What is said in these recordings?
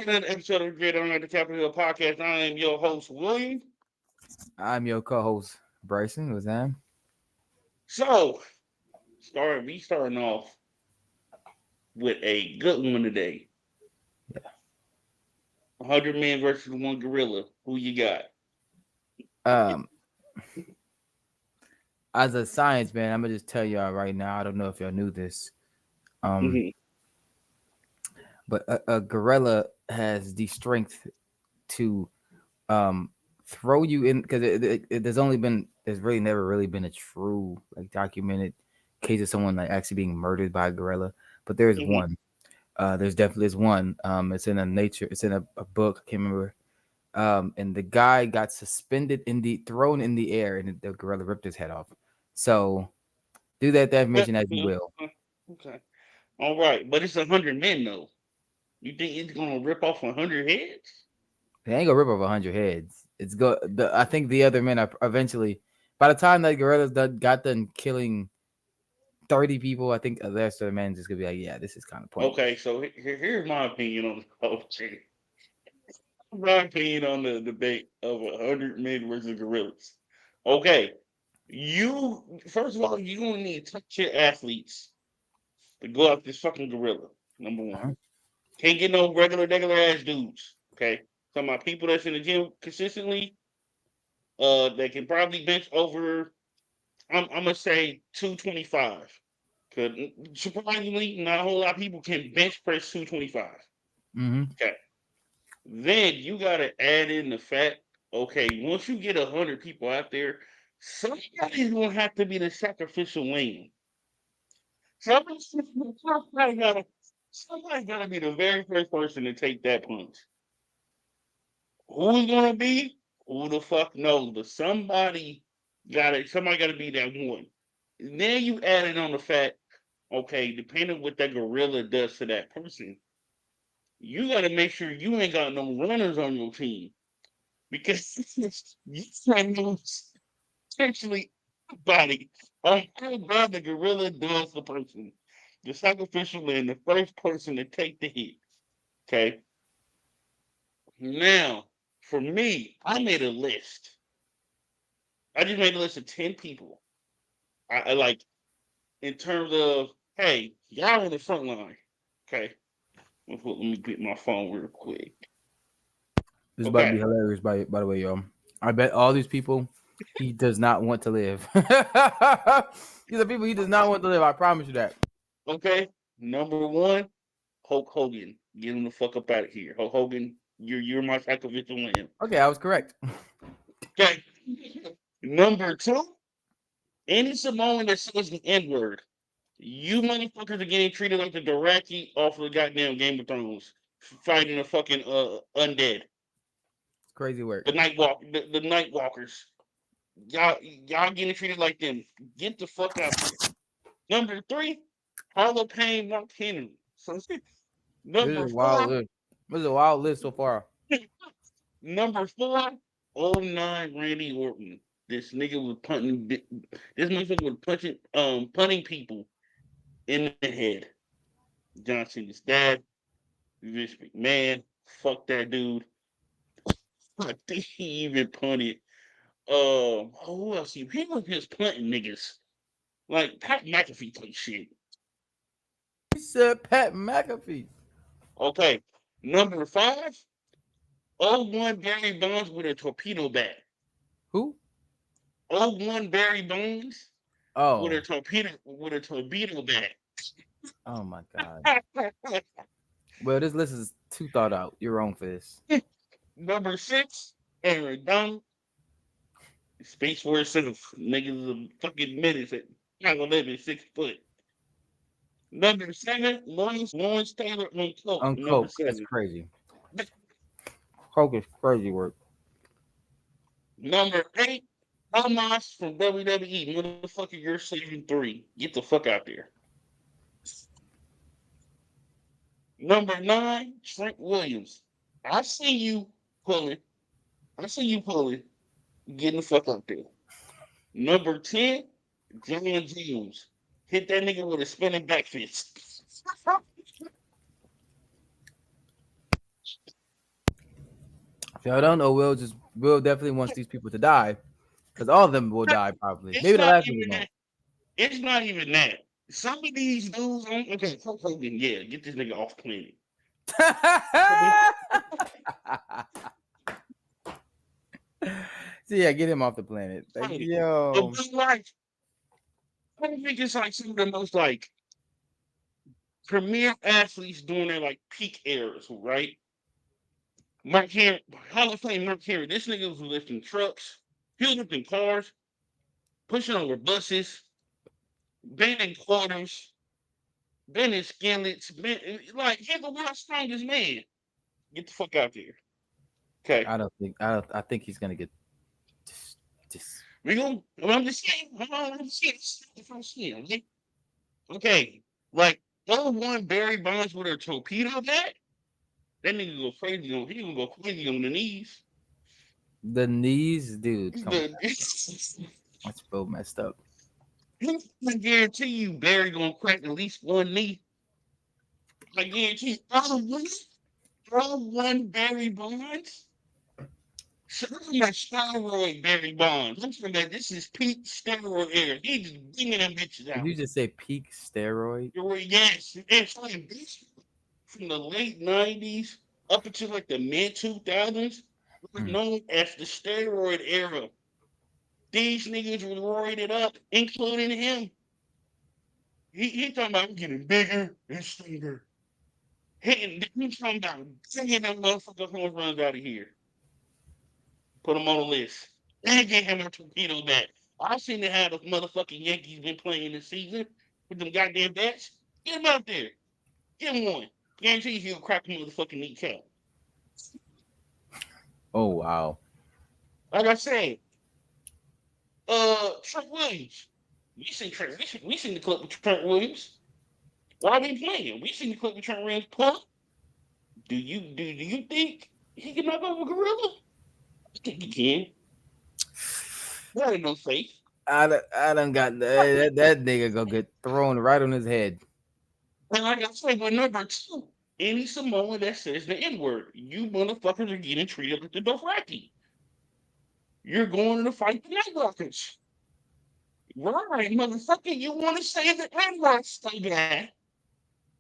another episode of Gridiron at the Capitol Hill Podcast. I am your host, William. I'm your co-host Bryson. What's that? So, we starting off with a good one today. Yeah. 100 men versus one gorilla. Who you got? Um, as a science man, I'm gonna just tell y'all right now. I don't know if y'all knew this. Um, Mm-hmm. but a gorilla has the strength to throw you in because there's really never really been a true like documented case of someone like actually being murdered by a gorilla. But there's Mm-hmm. one. There's definitely one. It's in a nature. It's in a book. I can't remember. And the guy got suspended thrown in the air, and the gorilla ripped his head off. So do that information as you will. Okay. All right. But it's 100 men, though. You think it's going to rip off 100 heads? They ain't gonna rip off 100 heads. I think the other men are eventually. By the time that gorilla's got done killing 30 people, I think the rest of the men just gonna be like, yeah, this is kind of pointless. Okay. So here's my opinion on the whole thing. My opinion on the debate of 100 men versus gorillas. Okay. You, first of all, you don't need to touch your athletes to go out this fucking gorilla. Number one. Uh-huh. Can't get no regular ass dudes. Okay. Talking about people that's in the gym consistently, they can probably bench over, I'm gonna say 225. Cause surprisingly, not a whole lot of people can bench press 225. Mm-hmm. Okay. Then you gotta add in the fact, okay, once you get 100 people out there, somebody's gonna have to be the sacrificial lamb. Somebody, somebody gotta, somebody gotta be the very first person to take that punch. Who's gonna be? Who the fuck knows? But somebody gotta be that one. Then you add it on the fact, okay, depending what that gorilla does to that person, you gotta make sure you ain't got no runners on your team. Because you can lose potentially anybody on how bad the gorilla does the person. The sacrificial and the first person to take the hit. Okay. Now, for me, I made a list. I just made a list of 10 people. I like in terms of, hey, y'all in the front line. Okay. Let me get my phone real quick. This is about to be Okay. hilarious. By the way, y'all. I bet all these people he does not want to live. These are people he does not want to live. I promise you that. Okay. Number one, Hulk Hogan. Get him the fuck up out of here. Hulk Hogan, you're my sacrificial lamb. Okay, I was correct. Okay. Number two, any Samoan that says the N-word. You motherfuckers are getting treated like the Dothraki off of the goddamn Game of Thrones. Fighting the fucking undead. Crazy work. The night walkers. Y'all getting treated like them. Get the fuck out there. Number three, Hall of Pain Mark Henry. So This is number a wild four, list. This is a wild list so far. number four, oh 09 Randy Orton. This nigga was punting. This motherfucker was punting people in the head. Johnson is dad. Vince McMahon. Fuck that dude. I think he even punted. Who else? He was just punting niggas. Like Pat McAfee type shit. He said Pat McAfee. Okay. Number five, oh 01 Barry Bonds with a torpedo bat. Who? Oh 01 Barry Bonds with Oh. a torpedo bat. Oh my god. Well, this list is too thought out. You're wrong for this. Number six, Aaron Donald. Space for itself. Niggas a fucking menace at 5'11", 6 foot. Number seven, Lawrence Taylor on Coke. On Number coke, that's seven. crazy. Coke is crazy work. Number eight, Almas from WWE. Motherfucker, you're saving three. Get the fuck out there. Number nine, Trent Williams. I see you pulling. I see you pulling. Getting the fuck out there. Number 10, John James. Hit that nigga with a spinning back fist. I don't know. Will definitely wants these people to die because all of them will die probably. It's Maybe the not last one even won't. that. It's not even that. Some of these dudes, okay, Hulk Hogan, yeah, get this nigga off planet. So yeah, get him off the planet. Like, Right. yo, But like, I think it's like some of the most like premier athletes during their like peak eras, right? Mark Henry, Hall of Fame Mark Henry. This nigga was lifting trucks, he was lifting cars, pushing over buses, bending quarters, bending skillets, like he's the world's strongest man. Get the fuck out there. Okay. I think he's gonna get just We go. I'm just saying. I'm just saying. This is the first thing, okay? Okay. Like, one Barry Bonds with a torpedo bat. That nigga go crazy on. He gonna go crazy on the knees. the knees, dude. Come on, The, that's so messed up. I guarantee you, Barry gonna crack at least one knee. I guarantee you. All one Barry Bonds. So this is my steroid Barry Bonds. I'm talking about this is peak steroid era. He just bringing them bitches Did out. you just say peak steroid? Yes, it's like this from the late '90s up until like the mid 2000s was Mm. known as the steroid era. These niggas were roided up, including him. He talking about getting bigger and stronger. He's talking about singing them motherfucker home runs out of here. Put him on the list. And get him a torpedo bat. I seen they had the motherfucking Yankees been playing this season with them goddamn bats. Get him out there. Get him one. Guarantee you he'll crack a motherfucking kneecap. Oh wow. Like I said, Trent Williams. We seen the clip with Trent Williams. Why they playing? We seen the clip with Trent Williams. Pull. Do you think he can knock over Gorilla? I think he can. That ain't no faith. I done got that nigga gonna get thrown right on his head. And like I said, with number two, any Samoan that says the N word, you motherfuckers are getting treated like the Dothraki. You're going to fight the Nightwalkers. Right, motherfucker, you want to say the N word so bad.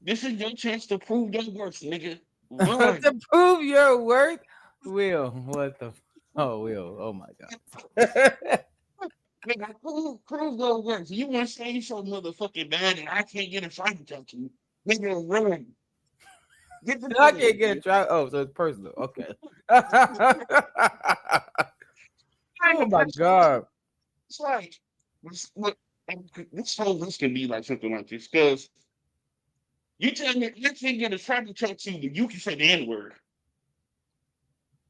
This is your chance to prove your worth, nigga. Run. To prove your worth, Will. What the? Oh, Will. Oh my god. Nigga, prove your worth. You want to say so motherfucking bad and I can't get a fight with you. Nigga, run. Get the I fuck can't get a out try. Oh, so it's personal. Okay. Oh my here. god. It's like, what, this can be like something like this because you tell me you can't get a tribal tattoo, but you can say the N word.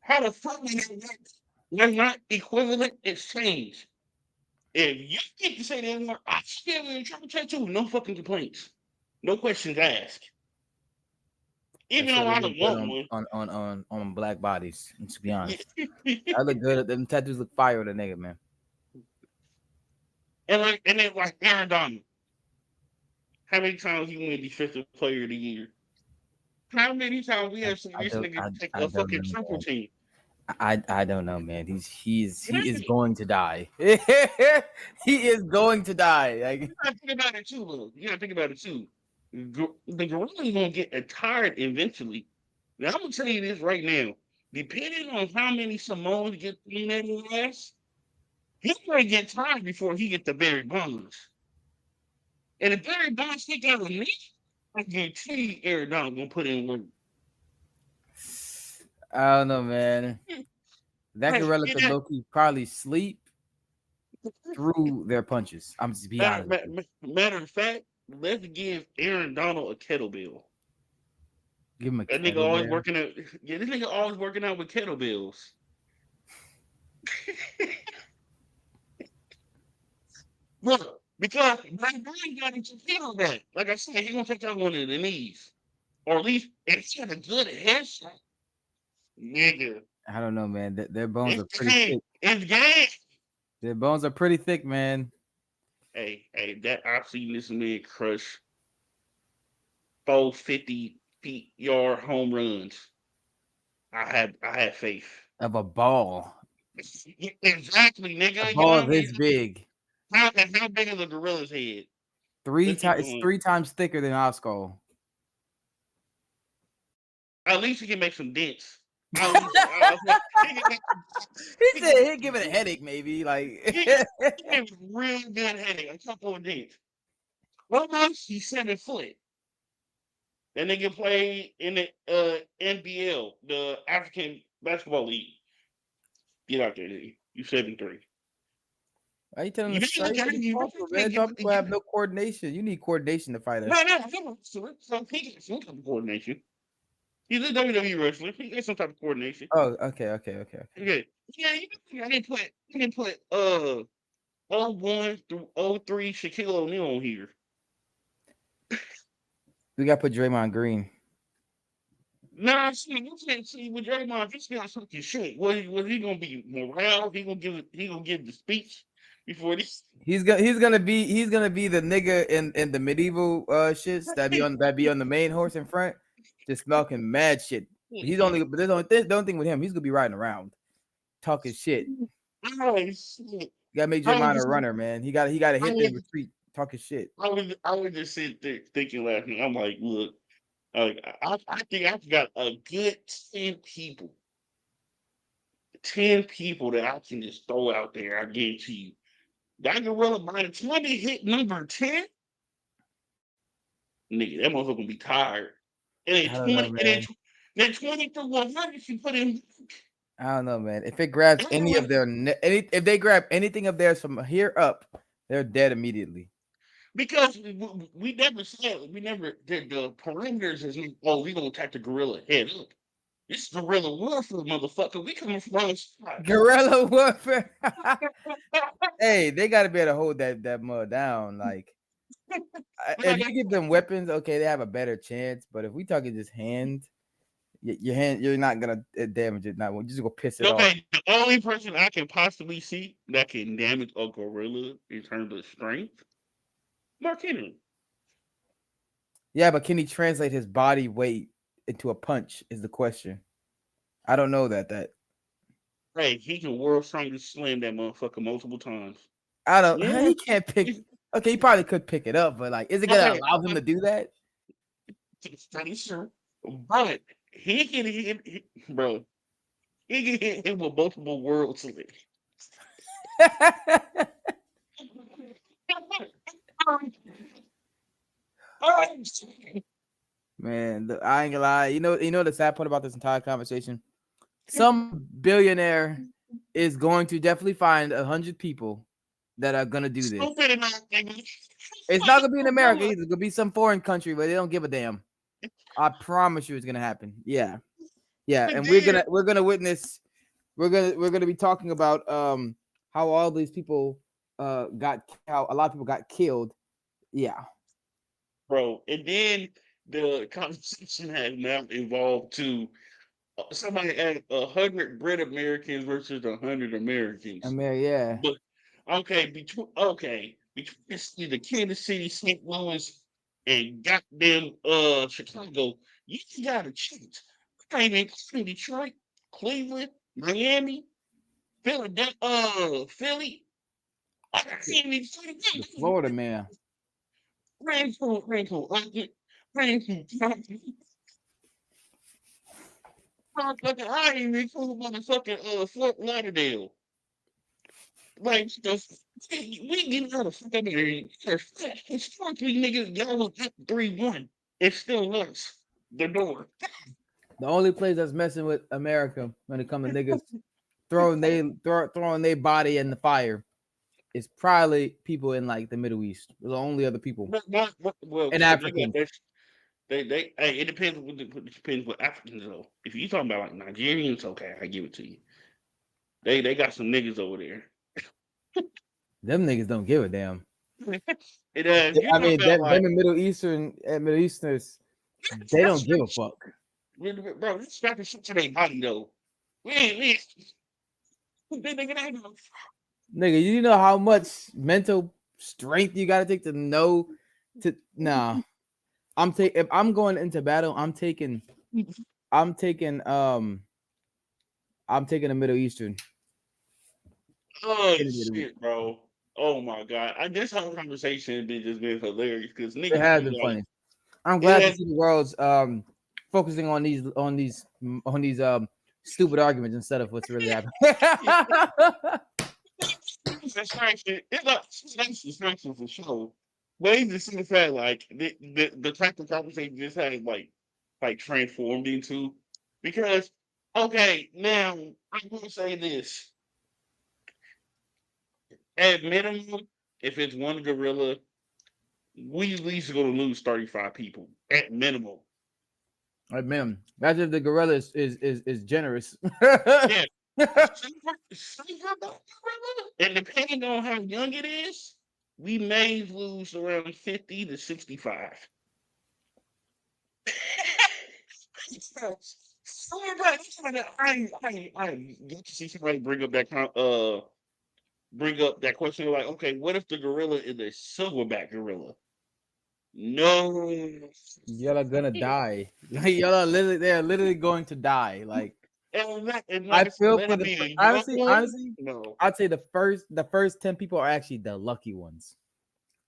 How the fuck do that work? They're not equivalent exchange. If you get to say the N word, I still get a tribal tattoo. No fucking complaints. No questions asked. That Even shit though I would look don't good want one. on black bodies. To be honest, Yeah. I look good. Them tattoos look fire on a nigga, man. And then like Aaron Donald. How many times he win Defensive Player of the Year? How many times we have seen this nigga take I a don't fucking know, triple man. team? I don't know, man. He is Right. going to die. He is going to die. Like, You gotta think about it too, though. You gotta think about it too. The gorilla's gonna get tired eventually. Now I'm gonna tell you this right now. Depending on how many Samoans get thrown at his ass, he's gonna get tired before he get the Barry Bonds. And if Barry Bonds take out a knee, I guarantee Aaron Donald gonna put in work. I don't know, man. That Hey, gorilla get could that. low-key probably sleep through their punches. I'm just be Matter, honest with you. matter of fact, let's give Aaron Donald a kettlebell. Give him a That nigga always kettlebell. working out. Yeah, this nigga always working out with kettlebells. Look, because Brad Bryan got into feel that. Like I said, he gonna take out one of the knees. Or at least if he had a good headshot, nigga. I don't know, man. Their bones It's are pretty game. thick. It's game. Their bones are pretty thick, man. Hey, that I've seen this man crush 450 feet yard home runs. I had faith. of a ball. Exactly, nigga. A You know what ball I mean? this big. How big is a gorilla's head? Let's keep It's going. 3 times thicker than our skull. At least you can make some dents. At least he can He make said he'd give some it a dents. headache, maybe. Like He can have a real good headache. A couple of dents. Almost he's 7 foot. That nigga played in the NBL, the African Basketball League. Get out there, nigga. You 7'3". why you telling You him really straight to can't be you really possible, man? can't Some people give have no coordination. You need coordination to fight us. no, so he got some type of coordination. He's a WWE wrestler. He got some type of coordination. Oh, okay. Yeah, yeah. I didn't put 01 through 03 Shaquille O'Neal on here. We gotta put Draymond Green. Nah, see, you can't see with Draymond. He's gonna talking shit. Was he gonna be morale? He gonna give the speech before this. He's gonna be the nigga in the medieval shits that be on the main horse in front, just smoking mad shit. But there's the only thing with him, he's gonna be riding around, talking shit. Oh shit! You gotta make I Draymond was a runner, man. He gotta I hit then was retreat, talking shit. I was just sitting there thinking last night. I'm like, look, I think I've got a good 10 people, 10 people that I can just throw out there. I guarantee you, that gorilla by the time they hit number 10, nigga, that motherfucker gonna be tired. And then I don't know, 20, and man. then 20 to 100, you put in. I don't know, man. If it grabs any of their if they grab anything of theirs from here up, they're dead immediately. Because we never said, we never did the parameters is, oh, we gonna attack the gorilla head up. It's guerrilla warfare, motherfucker. We coming from outside. Guerrilla warfare. Hey, they gotta be able to hold that mud down. Like, if you give them weapons, okay, they have a better chance. But if we talking just hand, your hand, you're not gonna damage it. Not, you're just gonna piss it off. Okay, the only person I can possibly see that can damage a gorilla in terms of strength, Mark Henry. Yeah, but can he translate his body weight into a punch? Is the question. I don't know that. Hey, he can world strongest slam that motherfucker multiple times. I don't. Yeah. He can't pick. Okay, he probably could pick it up, but like, is it gonna allow him to do that? Pretty sure. But he can hit, bro. He can hit him with multiple world slams. Man, I ain't gonna lie. You know the sad part about this entire conversation. Some billionaire is going to definitely find 100 people that are gonna do this. It's not gonna be in America either. It's gonna be some foreign country where they don't give a damn. I promise you, it's gonna happen. Yeah, and we're gonna witness. We're gonna be talking about how all these people how a lot of people got killed. Yeah, bro. And then the conversation has now evolved to somebody had 100 Brit Americans versus 100 Americans. yeah. But between the Kansas City, St. Louis, and goddamn Chicago, you got a chance. I ain't including Detroit, Cleveland, Miami, Philly. I can't even The Florida man. Raincoat. Motherfucker, I ain't even cool motherfucking Fort Lauderdale. Like we get out of fucking here. Historically, niggas, y'all was up 3-1. It's still us. The door. The only place that's messing with America when it comes to niggas throwing their body in the fire is probably people in like the Middle East. The only other people. Well, and Africans. It depends. It depends what Africans though. If you talking about like Nigerians, okay, I give it to you. They got some niggas over there. Them niggas don't give a damn. I mean, them in Middle Easterners, they don't give a fuck. Bro, this strapping shit to their body though. We Nigga, you know how much mental strength you gotta take to know to nah. If I'm going into battle, I'm taking I'm taking the Middle Eastern. Oh shit, bro. Oh my god. This whole conversation has been hilarious because It niggas has be been like, funny. I'm it glad to has, see the world's focusing on these stupid arguments instead of what's really happening. it's not distraction for sure. But it's just the fact like the type of conversation this has like transformed into because okay, now I'm gonna say this. At minimum, if it's one gorilla, we at least gonna lose 35 people. At minimum. Like, man, that's if the gorilla is generous. Yeah. Super gorilla. And depending on how young it is, we may lose around 50 to 65. I get to see somebody bring up that question like, okay, what if the gorilla is a silverback gorilla? No. Y'all are gonna die. Y'all are literally going to die. Like I feel Let for it the be a young honestly, one. honestly, No. I'd say the first 10 people are actually the lucky ones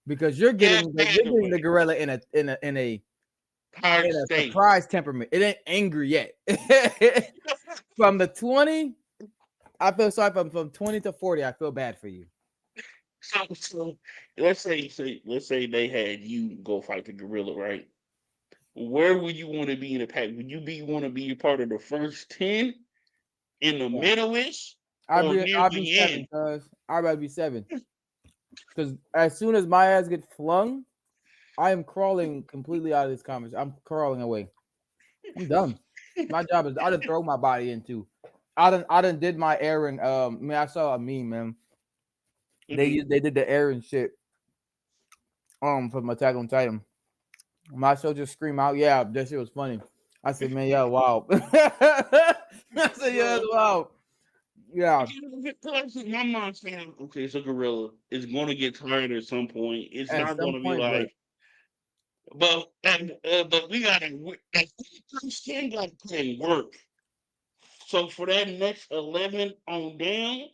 because you're Yeah, getting handle the it. gorilla in a Hard state. surprise temperament. It ain't angry yet. From the 20, I feel sorry from 20 to 40. I feel bad for you. So let's say they had you go fight the gorilla, right? Where would you want to be in the pack? Would you want to be a part of the first 10 in the Yeah. middle-ish or near I'll be the 7, end? cuz I'd rather be 7. Because as soon as my ass get flung, I am crawling completely out of this conversation. I'm crawling away. I'm done. My job is I done throw my body into. I done did my errand. Man, I saw a meme, man. Mhm. They did the errand shit. From Attack on Titan. My soldier scream out, yeah, that shit was funny. I said, man, yeah, wow. I said, yeah, that's Bro, wow. Yeah. my mom's saying, okay, it's a gorilla. It's going to get tired at some point. It's At not going some to be point, right? like, but we got to, first 10 got to put in work. So for that next 11 on down,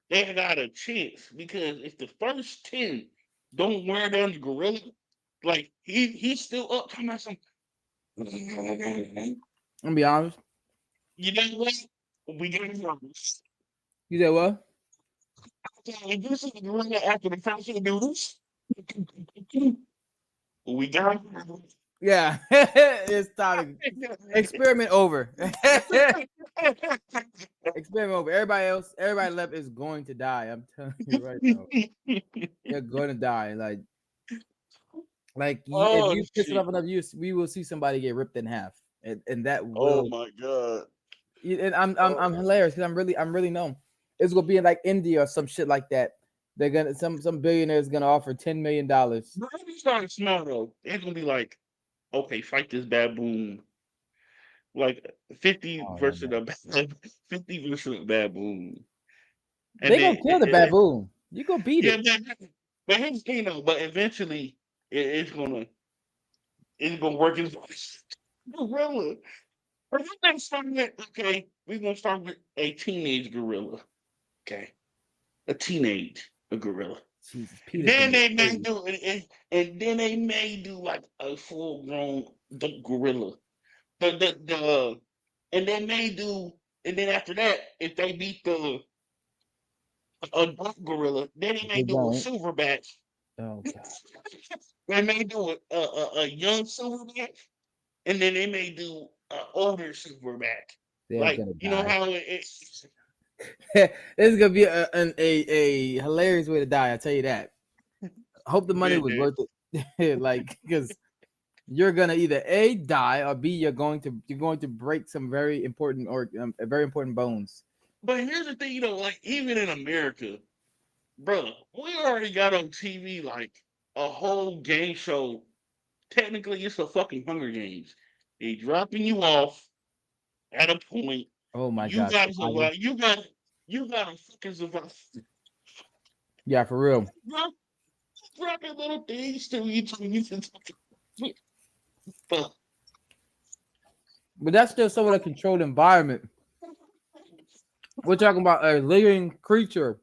they got a chance because if the first 10 don't wear down the gorilla, like he's still up talking about some. You I'm gonna be honest. know what? We got numbers. You said what? If you see the gorilla after the first 10 do this, we got numbers. Yeah. It's time to experiment over. Experiment over. Everybody left is going to die. I'm telling you right now. They're gonna die. If Oh you piss it shit! off enough, we will see somebody get ripped in half, and that Oh will. my god! And Oh, I'm hilarious because I'm really known. It's gonna be in like India or some shit like that. They're gonna some billionaire is gonna offer $10 million. but if you start small though, it's gonna be like, okay, fight this baboon. Like 50 Oh, versus a 50 versus a baboon. And they then gonna kill the baboon. You go beat yeah, it. but here's the thing though, but eventually it's gonna work in gorilla. But we're gonna start with okay, we're gonna start with a teenage gorilla. Okay. A gorilla. Jesus, Peter's gonna Then be they may crazy. do and then they may do like a full grown gorilla. The and they may do and then after that, if they beat the a black gorilla, then they may They do a won't. silverback. Oh god, They may do a young silverback, and then they may do an older silverback. they're Like gonna you know die. how it's This is gonna be a hilarious way to die. I tell you that. I hope the money was yeah. worth it. Like because you're gonna either A die or B you're going to break some very important or very important bones. But here's the thing, like even in America, bro, we already got on TV like a whole game show. Technically, it's a fucking Hunger Games. They dropping you off at a point. Oh my You god, got to survival. survive. You got to fucking survive. Yeah, for real. Dropping little things to you. Fuck. But that's still somewhat a controlled environment. We're talking about a living creature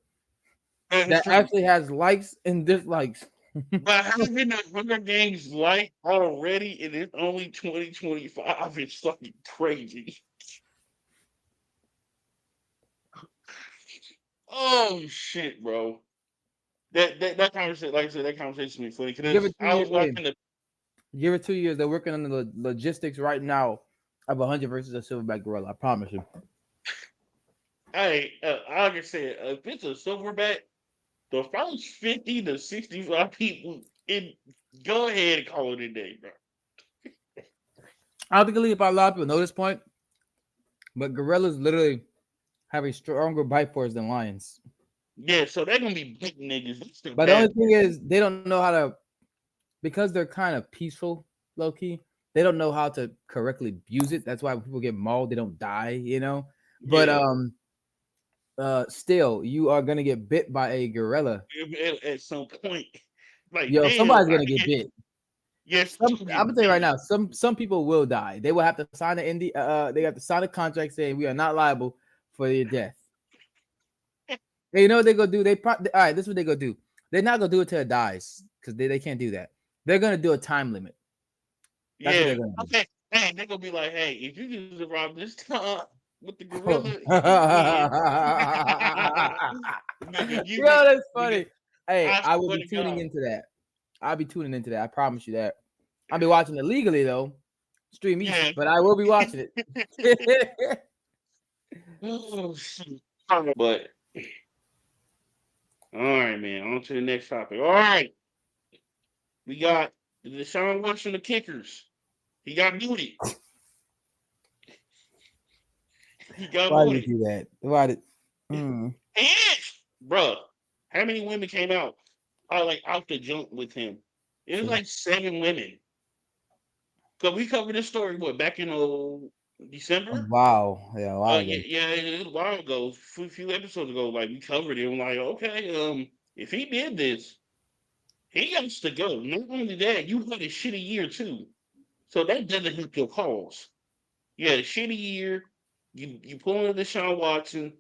That's that true. actually has likes and dislikes. But having the Hunger Games light already and it's only 2025 is fucking crazy. Oh shit, bro. That conversation, like I said, that conversation be funny Give because it 2 I years. was Hey, watching the. give it 2 years. They're working on the logistics right now of a hunter versus a silverback gorilla. I promise you. Hey, like I said, if it's a silverback, the first 50 to 65 people, go ahead and call it a day, bro. I don't think a lot of people know this point, but gorillas literally have a stronger bite force than lions. Yeah, so they're gonna be big niggas. That's the But the only bad thing part. is, they don't know how to, because they're kind of peaceful, low key. They don't know how to correctly use it. That's why when people get mauled, they don't die. But Yeah, still, you are gonna get bit by a gorilla. at some point, like Yo, damn, somebody's gonna get bit. yes, I'm to gonna get tell you right bit. now, some people will die. They will have to sign they have to sign a contract saying we are not liable for your death. And you know what they gonna do? All right, this is what they gonna do. They're not gonna do it till it dies because they can't do that. They're gonna do a time limit. That's what they're Yeah, gonna do. okay. Hey, they're gonna be like, hey, if you just arrive this time with the Yo, gorilla, you win. Nigga, you get, that's nigga. funny. Hey, I I will swear be to tuning God. into that. I'll be tuning into that. I promise you that. I'll be watching it legally though, Stream East, Yeah. but I will be watching it. Oh, shoot. But all right, man. On to the next topic. All right, we got Deshaun Watson, the kickers. He got booted. He got Why did you booted. do that? Why did? And, Mm. bruh, how many women came out? Like out the jump with him? It was True. like 7 women. Cause we covered this story what back in December. Wow. Yeah, a while Yeah, ago. yeah, it was a while ago, a few episodes ago. Like we covered it. I'm like, okay, if he did this, he has to go. Not only that, you had a shitty year too. So that doesn't help your cause. You had a shitty year. You pull in Deshaun Watson,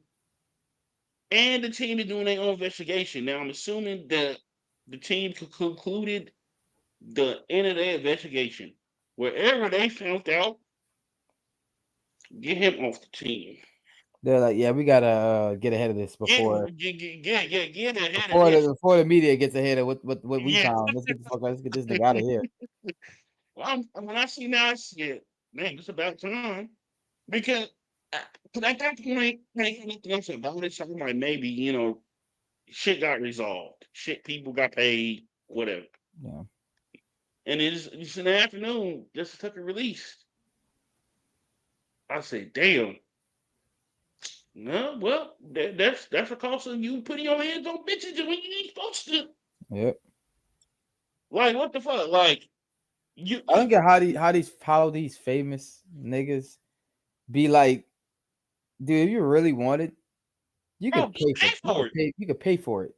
and the team is doing their own investigation. Now I'm assuming that the team concluded the end of their investigation. Wherever they found out, get him off the team. They're like, yeah, we gotta get ahead of this Get ahead of this. before the media gets ahead of what we Yeah. found. Let's get the fuck out. Let's get this nigga out of here. Well, when I see now, I said, man, it's about time. Because uh, 'cause at that point, I ain't nothing else about it. So I'm like, maybe, shit got resolved. Shit, people got paid, whatever. Yeah. And it's in the afternoon, just took a release. I said, damn. No, well, that's a cost of you putting your hands on bitches when you ain't supposed to. Yep. Like, what the fuck? Like, you, I don't get how these famous niggas be like, dude, if you really wanted, you bro, could you pay for pay for it. you could pay for it.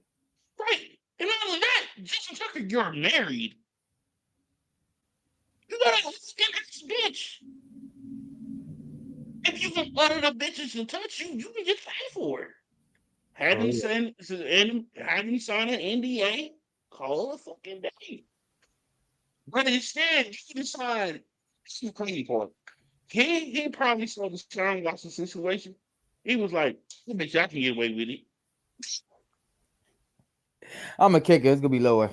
Right. And not only that, Justin Tucker, you're married. You gotta look at this bitch. If you can utter the bitches to touch you, you can get paid for it. Had For him real. send and had him sign an NDA, call a fucking day. But instead, he decided it's the crazy part. He probably saw the Sean Watson situation. He was like, I bet you I can get away with it. I'm a kicker. It's gonna be lower.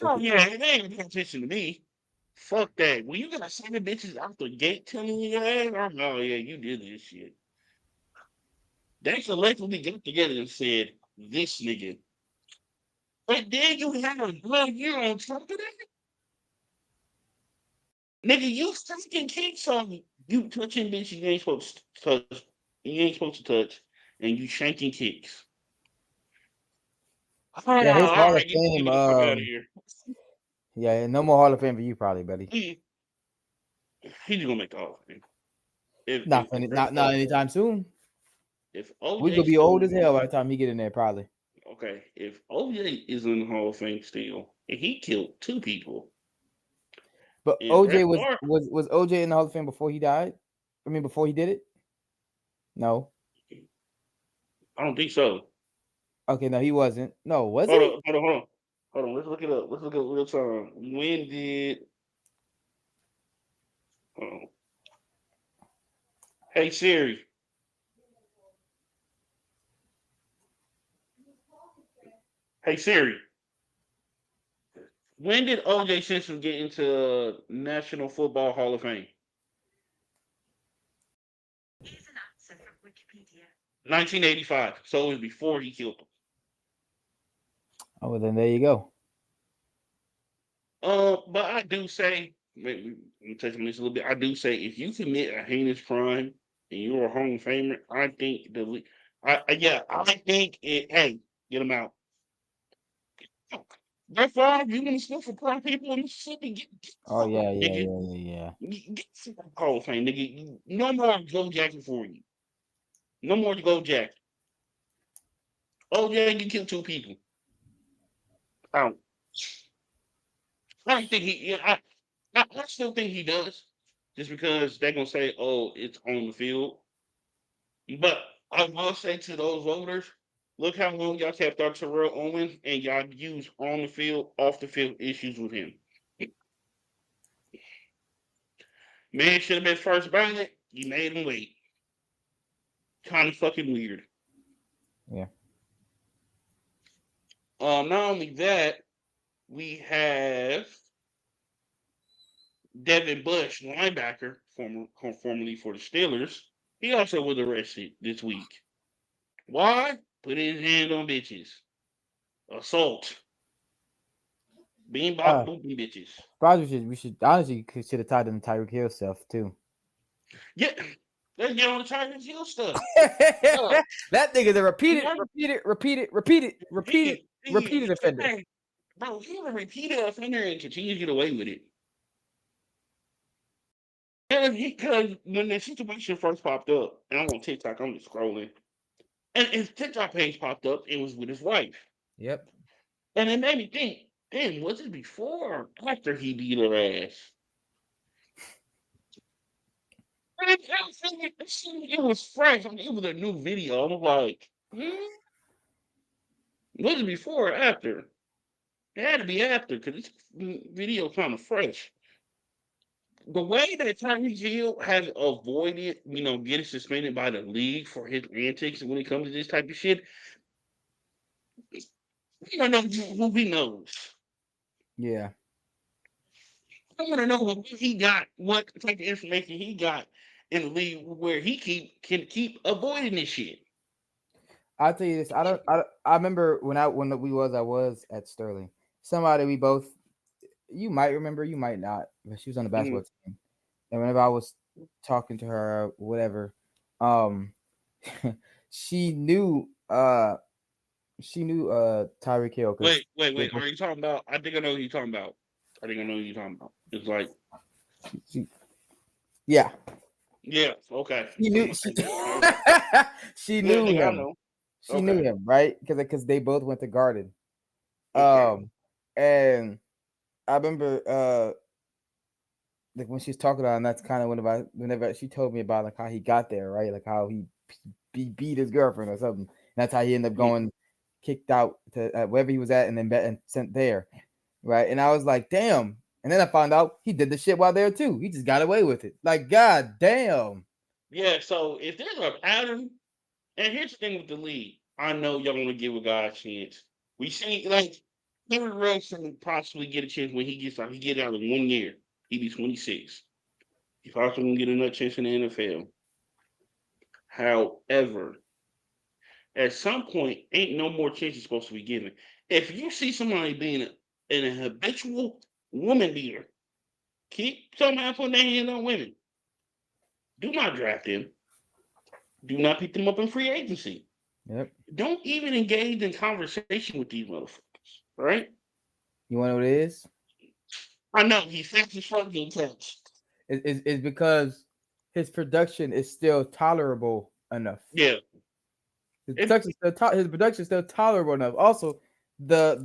Oh yeah, they ain't paying attention to me. Fuck that. When you got 7 bitches out the gate telling you that, oh yeah, you did this shit. They collectively got together and said, this nigga. But then you have a blood year on top of that? Nigga, you fucking kicks on you touching bitches you ain't supposed to touch. You ain't supposed to touch. And you shanking kicks. Oh, all Yeah, his Hall of right, get Fame. me the fuck out of here. Yeah, no more Hall of Fame for you, probably, buddy. He's gonna make the Hall of Fame. Not anytime soon. If We OJ gonna be old still as hell by the time he get in there, probably. okay, if OJ is in the Hall of Fame still, and he killed 2 people, But and OJ Brett Favre, was OJ in the Hall of Fame before he died? I mean, before he did it? No. I don't think so. Okay, no, he wasn't. No, was Hold he? on, hold on, hold on. Hold on, let's look it up. Let's look at real time. When did oh. Hey Siri. Hey Siri. When did OJ Simpson get into National Football Hall of Fame? Here's an answer from Wikipedia. 1985. So it was before he killed him. Oh, well, then there you go. But I do say, let me touch on this a little bit. I do say, if you commit a heinous crime and you're a Hall of Famer, I think I think it. Hey, get him out. That's why you want to still for poor people in Mississippi. Get Oh out, yeah, yeah, nigga. yeah, yeah, yeah. Get some Hall of Fame, nigga. No more Joe Jackson for you. No more Joe Jackson. Oh yeah, you killed 2 people. Um, I don't think he. Yeah, I still think he does, just because they're gonna say, "Oh, it's on the field." But I will say to those voters, look how long y'all kept our Terrell Owens, and y'all used on the field, off the field issues with him. Man should have been first ballot. You made him wait. Kind of fucking weird. Yeah. Not only that, we have Devin Bush, linebacker, formerly for the Steelers. He also was arrested this week. Why? Put his hand on bitches. Assault. Being bought Uh, booping bitches. Probably we should honestly should have tied in Tyreek Hill stuff too. Yeah, let's get on the Tyreek Hill stuff. That nigga's a Yeah, repeated offender. hey, bro, he's a repeated offender and continues to get away with it. Because when the situation first popped up, and I'm on TikTok, I'm just scrolling, and his TikTok page popped up, it was with his wife. Yep. And it made me think, damn, was it before or after he beat her ass? And it was fresh. I mean, it was a new video. I was like, was it before or after? It had to be after because this video kind of fresh. The way that Tyreek Hill has avoided, getting suspended by the league for his antics when it comes to this type of shit, we don't know who he knows. Yeah. I want to know what he got, what type of information he got in the league where he can keep avoiding this shit. I'll tell you this. I remember when I was at Sterling. Somebody we both, you might remember, you might not, but she was on the basketball team. And whenever I was talking to her, or whatever, she knew Tyreek Hill because Wait. Are you talking about? I think I know who you're talking about. It's like, yeah. Yeah. Okay. She knew she knew I him. know. She knew him, right? Because they both went to Garden. Okay. And I remember like when she's talking about, and that's kind of whenever she told me about like how he got there, right? Like how he beat his girlfriend or something. And that's how he ended up going kicked out to wherever he was at, and then sent there, right? And I was like, damn. And then I found out he did the shit while there too. He just got away with it. Like, god damn. Yeah. So if there's a pattern, and here's the thing with the league, I know y'all want to give a guy a chance. We see like Henry Ruggs can possibly get a chance when he gets out. He get out in 1 year. He be 26. He's also gonna get another chance in the NFL. However, at some point, ain't no more chances supposed to be given. If you see somebody being a habitual woman beater, keep somehow putting their hand on women. Do not draft them. Do not pick them up in free agency. Yep. Don't even engage in conversation with these motherfuckers. Right? You want to know what it is? I know he's fast as fuck getting touched. It's because his production is still tolerable enough. Yeah. His production is still tolerable enough. Also, I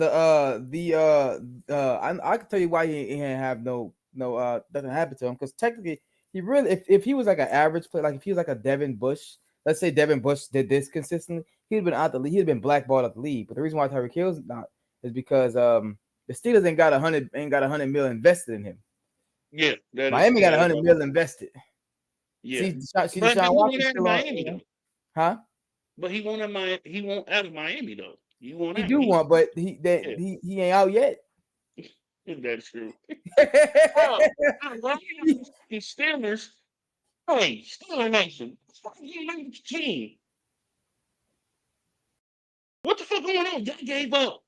can tell you why he didn't have nothing happen to him, because technically he really, if he was like an average player, like if he was like a Devin Bush, let's say Devin Bush did this consistently, he'd been out the league. He'd been blackballed out the league. But the reason why Tyreek Hill's not is because the Steelers ain't got $100 million invested in him. Yeah, Miami got $100 million invested. Yeah, See but Deshaun he Watson won't out of still on, Miami though. huh? But he won't out of Miami though. He won't. He do want, but he ain't out yet. That's true. Oh, the Steelers. Hey, Steelers Nation. You team. What the fuck going on? Y'all gave up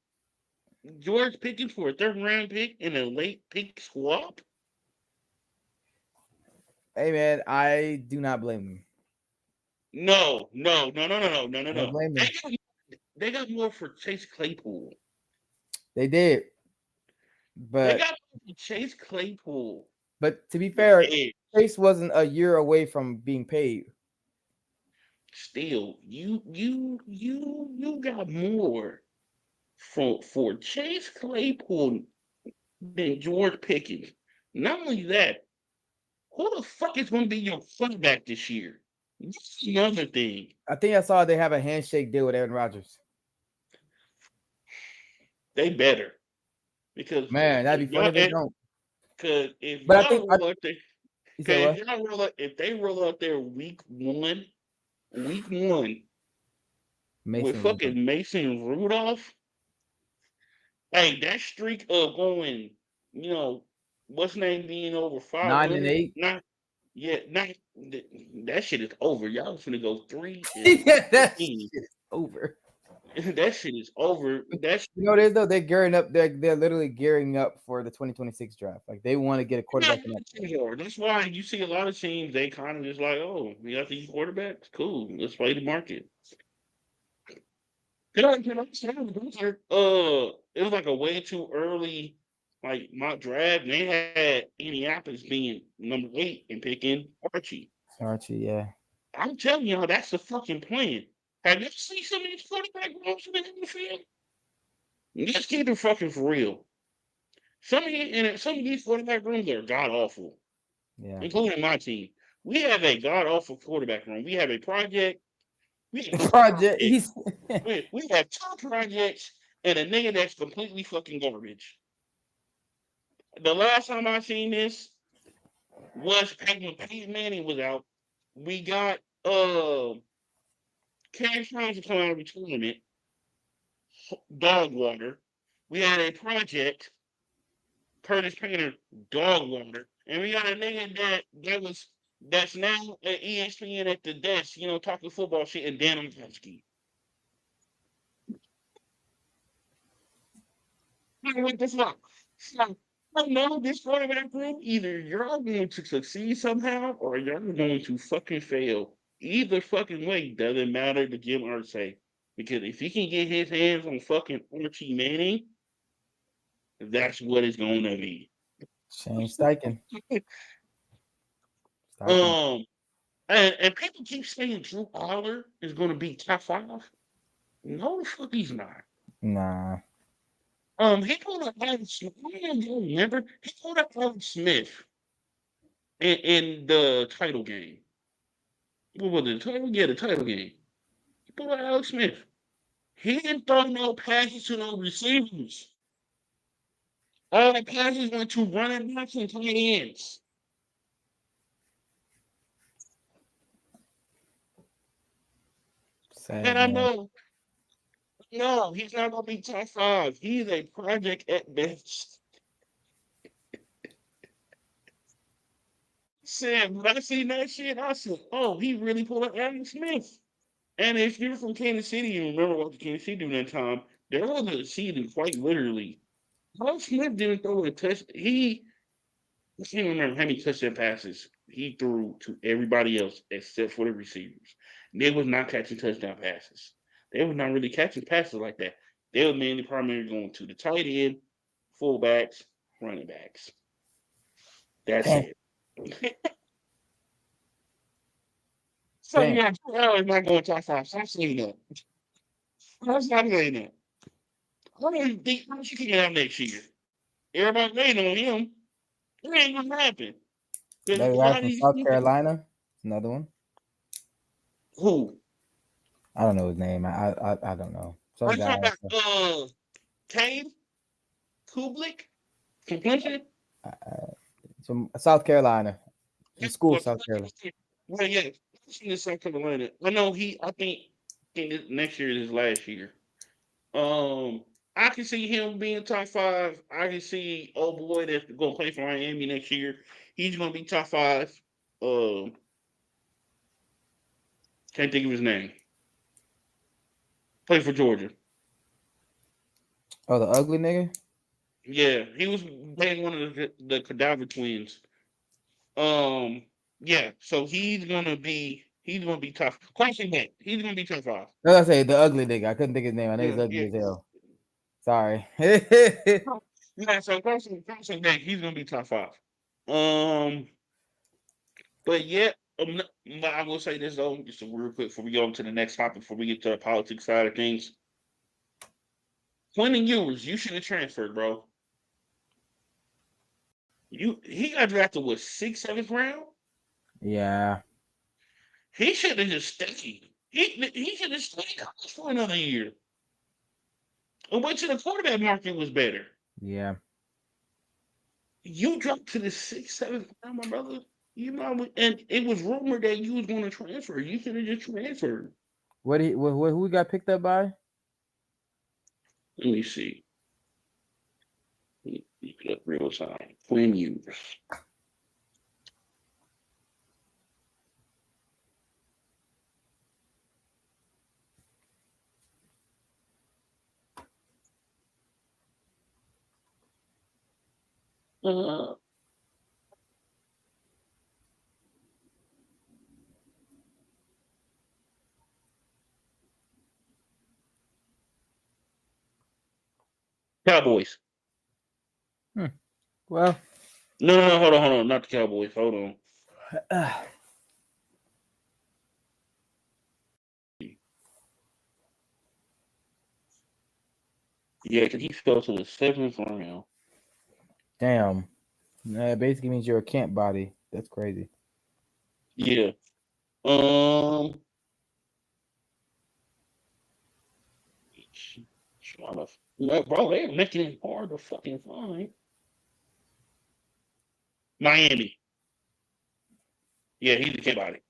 George Pickens for a 3rd-round pick and a late pick swap. Hey man, I do not blame them. No. I blame them. They got more for Chase Claypool. They did, but they got more for Chase Claypool. But to be fair, Chase wasn't a year away from being paid. Still, you got more for Chase Claypool than George Pickens. Not only that, who the fuck is going to be your quarterback this year? That's another thing. I think I saw they have a handshake deal with Aaron Rodgers. They better. Because man, that'd be funny if they don't. Because if they roll up there week one with fucking Mason Rudolph, hey, that streak of going, what's name being over 500? 9-8. That shit is over. Y'all finna go 3. Yeah, that shit is over. That shit is over. Though they're gearing up. They're literally gearing up for the 2026 draft. Like they want to get a quarterback. That's why you see a lot of teams. They kind of just like, oh, we got these quarterbacks. Cool, let's play the market. It was like a way too early, like mock draft. And they had Indianapolis being number 8 and picking Archie. Yeah. I'm telling y'all, that's the fucking plan. Have you seen some of these quarterback rooms in the field? Let's keep it fucking for real. Some of these quarterback rooms are god awful. Yeah. Including my team. We have a god awful quarterback room. We have a project. We have 2 projects and a nigga that's completely fucking garbage. The last time I seen this was when Peyton Manning was out. We got cash trying to come out of retirement, dog water. We had a project, Curtis Painter, dog water, and we got a nigga that's now at ESPN at the desk, talking football shit, and Dan Orlovsky. What the fuck? So, I know this quarterback room, either you're going to succeed somehow or you're going to fucking fail. Either fucking way doesn't matter to Jim Irsay. Because if he can get his hands on fucking Archie Manning, that's what it's going to be. Shane Steichen. And people keep saying Drew Aller is going to be top 5. No, the fuck he's not. Nah. He pulled up Alex Smith. Remember? He pulled up Alex Smith in the title game. What was it? The title game. He pulled up Alex Smith. He didn't throw no passes to no receivers. All the passes went to running backs and tight ends. And I know. No, he's not going to be top 5. He's a project at best. When I seen that shit, I said, oh, he really pulled up Alex Smith. And if you're from Kansas City, you remember what the Kansas City during that time, there was a season quite literally. Alex Smith didn't throw a touch. I can't remember how many touchdown passes he threw to everybody else except for the receivers. They was not catching touchdown passes. They were not really catching passes like that. They were primarily going to the tight end, fullbacks, running backs. That's it. So yeah, Joe is not going top 5. Stop saying that. Stop saying that. I don't think you can get out next year. Everybody waiting on him. It ain't gonna happen. That guy from South Carolina, another one. Who? I don't know his name. I don't know. Some I'm guy. talking about Cade Kublik from Clemson. From South Carolina. From Yeah, school, well, South Carolina. well, yeah, Clemson is South Carolina. I know he. I think next year is his last year. Um, I can see him being top five. I can see old boy that's gonna play for Miami next year. He's gonna be top five. Um, can't think of his name. Play for Georgia. Oh, the ugly nigga? Yeah, he was playing one of the Cadaver twins. Um, yeah, so he's gonna be tough. Question that he's gonna be top five. No, I say the ugly nigga. I couldn't think his name. I know he's Yeah, ugly yeah. as hell. Sorry. Yeah, so question that he's gonna be top five. Um, but yeah, but I will say this though, just real quick before we go on to the next topic, before we get to the politics side of things. Quentin Ewers, you should have transferred, bro. He got drafted with 6th, 7th round. Yeah. He should have just stayed. He should have stayed college for another year. And wait till the quarterback market was better. Yeah. You dropped to the 6th, 7th round, my brother. You know, and it was rumored that you was going to transfer. You should have just transferred. Who we got picked up by? Let me see. Let me look it up real time. Quinn Ewers. Uh, Cowboys. Well, No, hold on. Not the Cowboys. Hold on. Yeah, because he fell to the 7th round. damn. That basically means you're a camp body. That's crazy. Yeah. Um. Bro, they're making it hard to fucking find. Miami. Yeah, he's a kid body.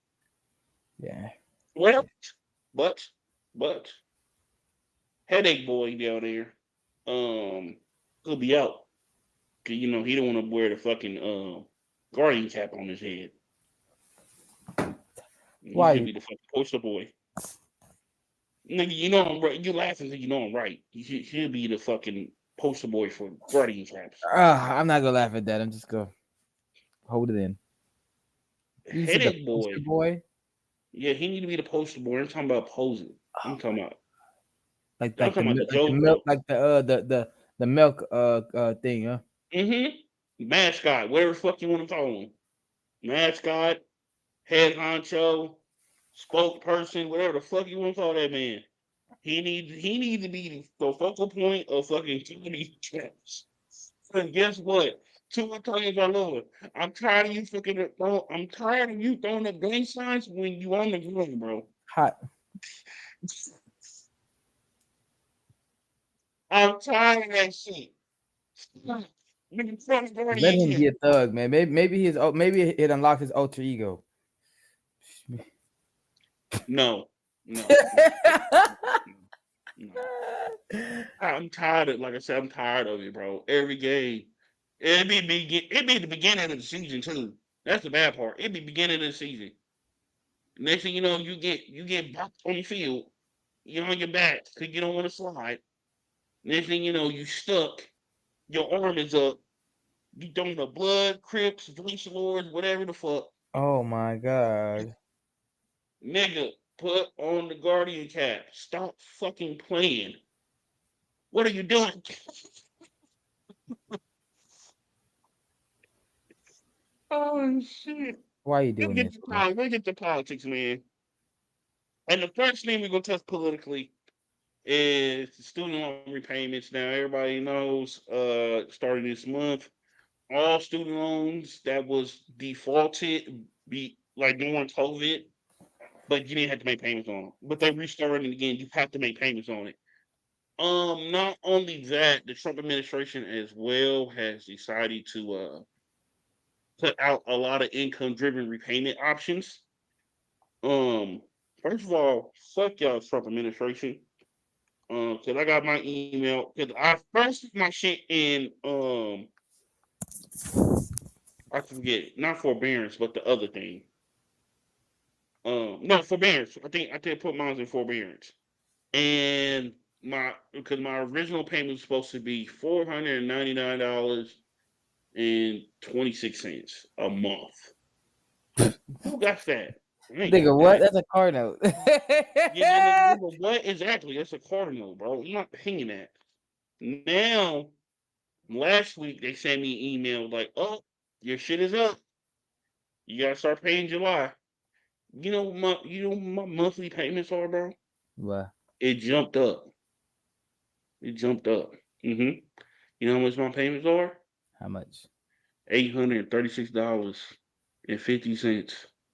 Yeah. Well, but headache boy down there, could be out. 'Cause, he don't want to wear the fucking guardian cap on his head. He should Why? be the fucking poster boy. Nigga, you know I'm right. You laughing because you know I'm right. He'll be the fucking poster boy for guardian caps. I'm not gonna laugh at that. I'm just gonna hold it in. You said the Headache poster boy. boy, Yeah, he need to be the poster boy. I'm talking about posing. I'm talking about. like I'm like the talking about the like the milk, JoJo. like the milk thing, huh? Mascot, whatever the fuck you want to call him. Mascot, head honcho, spokesperson, whatever the fuck you want to call that man. He needs to be the focal point of fucking comedy traps. And guess what? 2 times I love it. I'm tired of you throwing up gang signs when you on the ground, bro. Hot. I'm tired of that shit. Stop. Nigga, fuck Let Guardian him be Kid. a thug, man. Maybe it unlocks his alter ego. No, no, no, no. I'm tired of, like I said, I'm tired of it, bro. Every game, it be the beginning of the season too. That's the bad part. It be beginning of the season. Next thing you know, you get bopped on the field. You're on your back because you don't want to slide. Next thing you know, you stuck. Your arm is up. You throwing the blood, Crips, Bleach Lords, whatever the fuck. Oh my god. Nigga, put on the Guardian cap. Stop fucking playing. What are you doing? Oh shit. Why are you We'll doing get this, to bro? we'll get to politics, man. And the first thing we're gonna touch politically is student loan repayments. Now everybody knows, starting this month, all student loans that was defaulted be like during COVID, but you didn't have to make payments on it. But they restarted it again. You have to make payments on it. Not only that, the Trump administration as well has decided to put out a lot of income-driven repayment options. Um, First of all, fuck y'all, Trump administration. Cause I got my email. Cause I first my shit in I forget, not forbearance, but the other thing. No forbearance. I think I put mine in forbearance, and because my original payment was supposed to be $499.26 a month. Who got that? I ain't Nigga, got what? that. That's a car note. Yeah, nigga, what exactly? That's a cardinal, bro. I'm not paying that. Now, last week they sent me an email like, "Oh, your shit is up. You gotta start paying July." You know what my monthly payments are, bro? What? It jumped up. It jumped up. Mm-hmm. You know how much my payments are? How much? $836.50.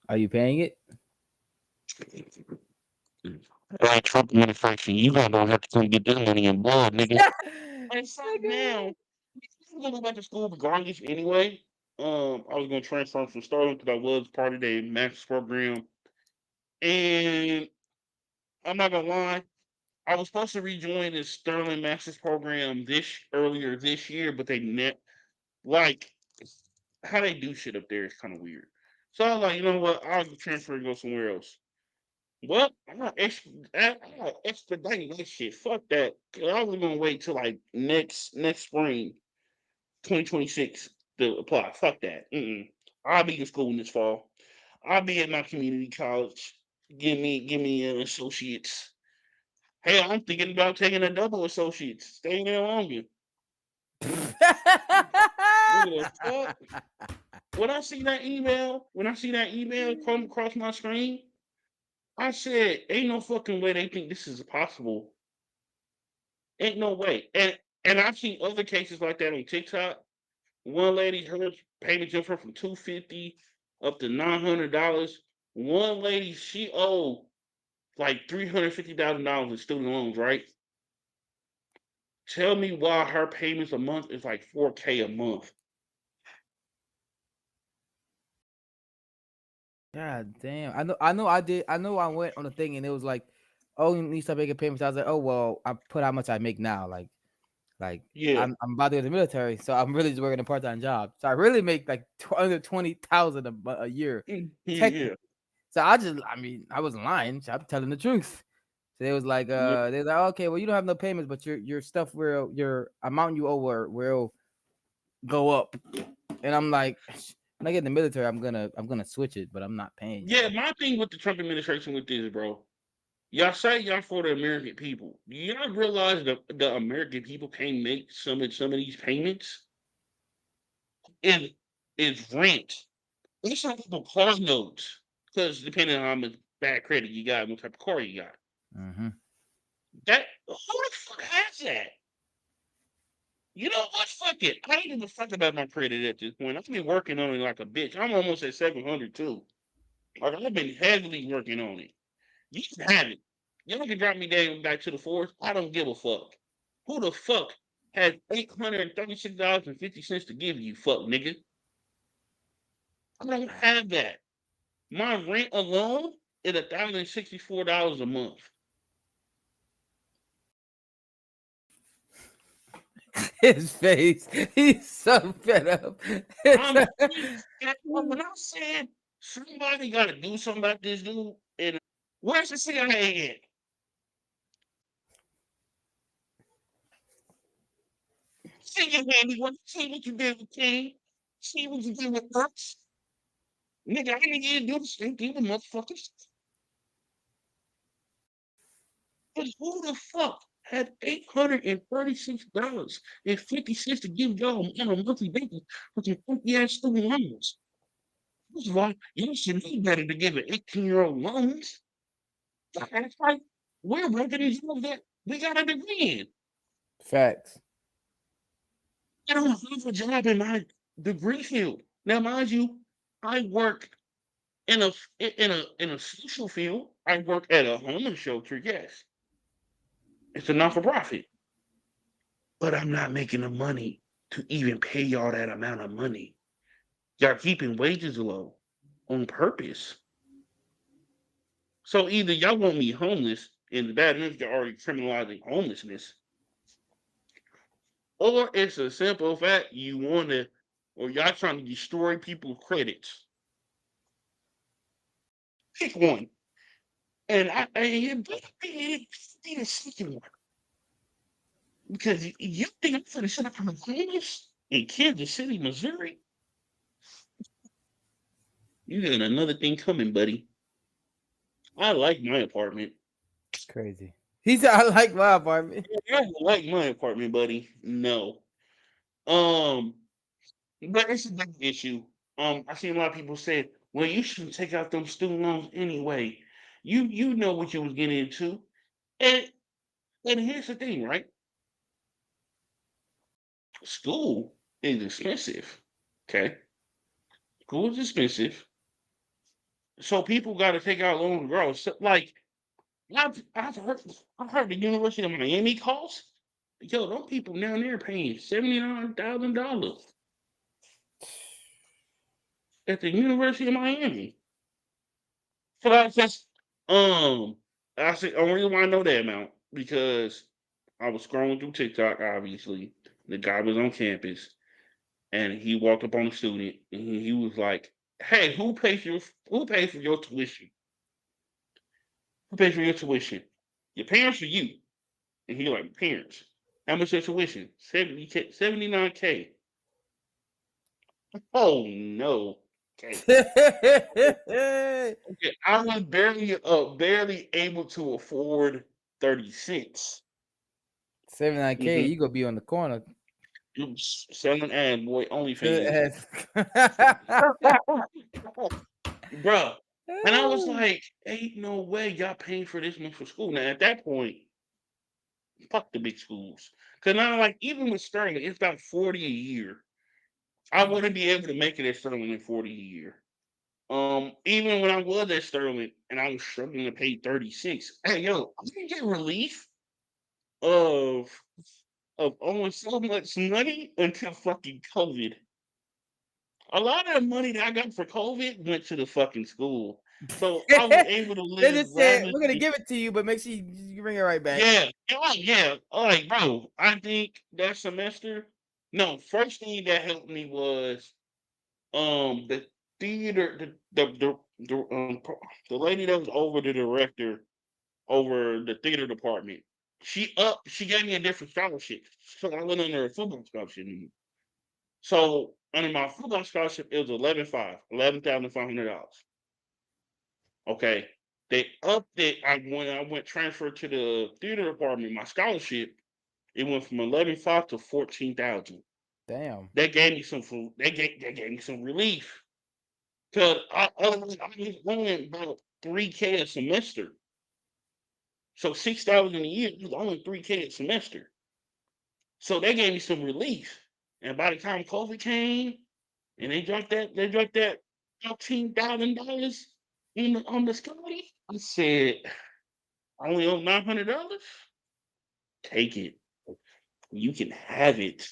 Are you paying it? Hey, Trump administration, you gonna have to come get this money in blood, nigga. And so Nigga. now, I'm gonna go back to school regardless anyway. I was gonna transfer from Sterling because I was part of the master's program, and I'm not gonna lie, I was supposed to rejoin the Sterling master's program earlier this year, but they like how they do shit up there is kind of weird. So I was like, you know what? I'll transfer and go somewhere else. Well, I gotta expedite that shit. Fuck that. 'Cause I was gonna wait till like next spring, 2026 to apply. Fuck that. I'll be in school this fall. I'll be at my community college. Give me an associates. Hey, I'm thinking about taking a double associates, staying there longer. What the fuck? When I see that email come across my screen, I said, "Ain't no fucking way they think this is possible. Ain't no way." And I've seen other cases like that on TikTok. One lady, her payment jumped from 250 up to $900. One lady, she owed like $350,000 in student loans, right? Tell me why her payments a month is like 4K a month. God damn. I know I did. I know I went on a thing and it was like, oh, you need to start making payments. I was like, oh well, I put how much I make now. Like Yeah. I'm about to go to the military, so I'm really just working a part-time job. So I really make like under 20,000 a year. Yeah. So I mean, I wasn't lying. So I'm telling the truth. So it was like, Yep. they're like, okay, well, you don't have no payments, but your stuff your amount you owe will go up. And I'm like, when I get in the military, I'm gonna switch it, but I'm not paying Yeah, y'all. my thing with the Trump administration with this, bro. Y'all say y'all for the American people. Do y'all realize the American people can't make some of these payments? And it's rent. There's some people car notes. Because depending on how much bad credit you got, what type of car you got. Mm-hmm. That who the fuck has that? You know what? Fuck it. I ain't even fuck about my credit at this point. I've been working on it like a bitch. I'm almost at 700 too. Like I've been heavily working on it. You can have it. Y'all can drop me down back to the forest. I don't give a fuck. Who the fuck has $836.50 to give you, fuck nigga? I don't have that. My rent alone is $1,064 a month. His face, he's so fed up. I'm when I said somebody got to do something about this dude, and where's the CIA at? See your handiwork. See what you did with King. See what you did with us. Nigga, I need you to do the same thing with motherfuckers. But who the fuck had $836.50 to give y'all on a monthly basis for some funky ass student loans? First of all, you should know better to give an 18-year-old loans. That's like we're working these jobs that we got a degree in. Facts. I don't have a job in my degree field. Now, mind you, I work In a social field, I work at a homeless shelter. Yes, it's a non for profit, but I'm not making the money to even pay y'all that amount of money. Y'all keeping wages low on purpose. So either y'all want me homeless, and the bad news, you're already criminalizing homelessness, or it's a simple fact you want to, or y'all trying to destroy people's credits. Pick one. And it better be the second one. Because you think I'm going to set up on the homeless in Kansas City, Missouri? You got another thing coming, buddy. I like my apartment. Crazy. He said, "I like my apartment." I like my apartment, buddy. No. Um, but it's a big issue. I see a lot of people say, "Well, you shouldn't take out them student loans anyway. You know what you was getting into." And and here's the thing, right? School is expensive. Okay, school is expensive, so people got to take out loans to grow. So, like I've heard the University of Miami costs. Yo, those people down there paying $79,000 at the University of Miami. So that's just I say only reason why I know that amount because I was scrolling through TikTok. Obviously, the guy was on campus and he walked up on a student and he was like, "Hey, who pays for your tuition? Who pays for your tuition? Your parents or you?" And he like, "Parents." How much your tuition? 70K, 79K. Oh no. Okay. Okay. I was barely able to afford 36. 79K, Mm-hmm. you gonna be on the corner. Selling ad boy OnlyFans. Ass. Bruh. And I was like, ain't no way y'all paying for this much for school. Now at that point, fuck the big schools. Cause now like even with Sterling, it's about 40 a year. I wouldn't be able to make it at Sterling in 40 a year. Even when I was at Sterling and I was struggling to pay 36, hey yo, I didn't get relief of owing so much money until fucking COVID. A lot of the money that I got for COVID went to the fucking school. So I was able to They live just said, "We're gonna lavishly. give it to you, but make sure you bring it right back." Yeah, yeah. Like, bro, I think that semester, no, first thing that helped me was the theater the lady that was over the director over the theater department. She gave me a different scholarship. So I went under a football scholarship. So under my football scholarship, it was 11,500. Okay. They upped it. When I went transferred to the theater department, my scholarship, it went from 11,500 to 14,000. Damn. That gave me some that gave me some relief. Cause I was only about 3K a semester. So 6,000 a year is only 3K a semester. So they gave me some relief. And by the time COVID came and they dropped that $15,000 on the scholarship, I said, I only owe $900. Take it. You can have it.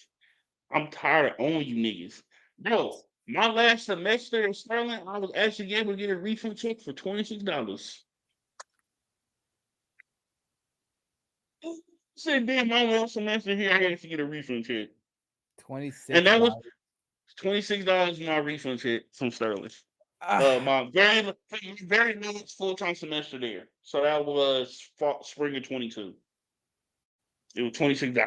I'm tired of owing you niggas. No, my last semester in Sterling, I was actually able to get a refund check for $26. Said, damn, my last semester here, I actually get a refund check. And that was $26. $26 in my refund check from Sterling. Ah, My very last full time semester there. So that was spring of 22. It was $26.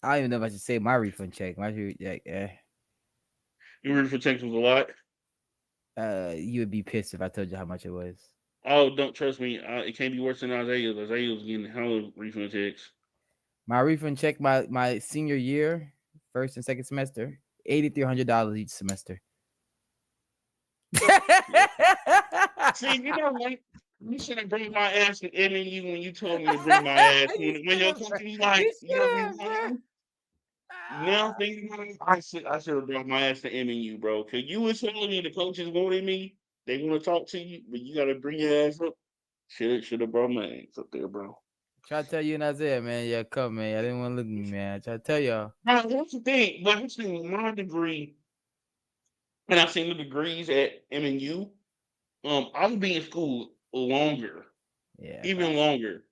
I don't even know if I should say my refund check. Your refund check was a lot. You would be pissed if I told you how much it was. Oh, don't trust me. It can't be worse than Isaiah's. Isaiah was getting hella refund checks. My refund check, my senior year, first and second semester, $8,300 each semester. See, you know what? You should have bring my ass to MNU when you told me to bring my ass. When your company like, You you know, should have, bro. Now thinking about it, I should have brought my ass to MNU, bro. Cause you was telling me the coaches wanted me. They want to talk to you, but you gotta bring your ass up. Should have brought my ass up there, bro. Try to tell you and Isaiah, man. Yeah, come, man. I didn't want to look at me, man. I try to tell y'all. Now that's the thing. But I'm saying my degree, and I've seen the degrees at MNU. I would be in school longer, Yeah, even longer.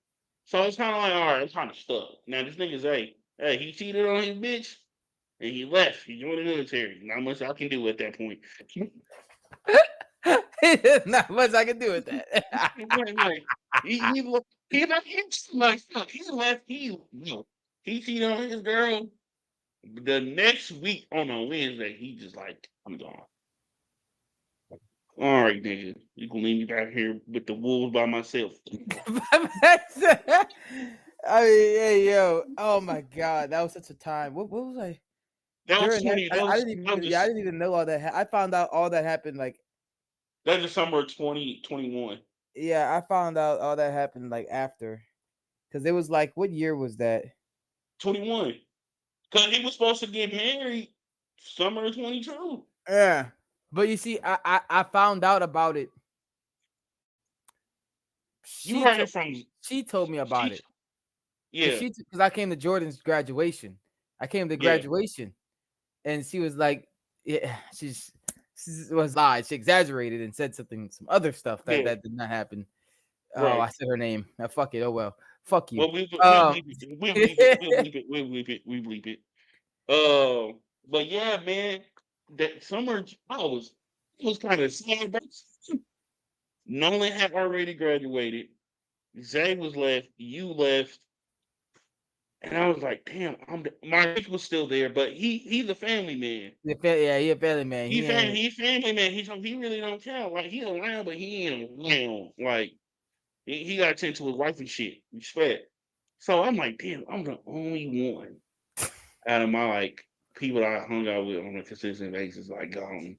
So it's kind of like, all right, I'm kind of stuck. Now this nigga's hey, he cheated on his bitch and he left. He joined the military. Not much I can do at that point. not much I can do with that. Like, like fuck. He left. He cheated on his girl. The next week on a Wednesday, he just like, I'm gone. All right, nigga, you can leave me back here with the wolves by myself. I mean, hey, yo, oh my god, that was such a time. What was I? That was During that, 20. That I was, didn't that even, was yeah, I didn't even know all that. I found out all that happened like, that's the summer of 2021. yeah, I found out all that happened like after, because it was like, what year was that? 21. Because he was supposed to get married summer of 22. Yeah, but you see, I found out about it. You heard it from She told me about she, it yeah, because I came to Jordan's graduation. I came to yeah, graduation, and she was like, yeah, she was lied. She exaggerated and said some other stuff that yeah, did not happen. Oh, right. I said her name. Fuck it. Oh well. Fuck you. Well, we'll Um, bleep it. We'll bleep it. We'll bleep it. We'll bleep it. We bleep it. But yeah, man, that summer I was kind of sad. But Nolan had already graduated. Zay was left. You left. And I was like, damn, my dick was still there, but he's a family man. yeah, he a family man. He ain't. He family man. He really don't care. Like he around, but he ain't around. Like he got to tend to his wife and shit. Respect. So I'm like, damn, I'm the only one out of my like people that I hung out with on a consistent basis, like gone.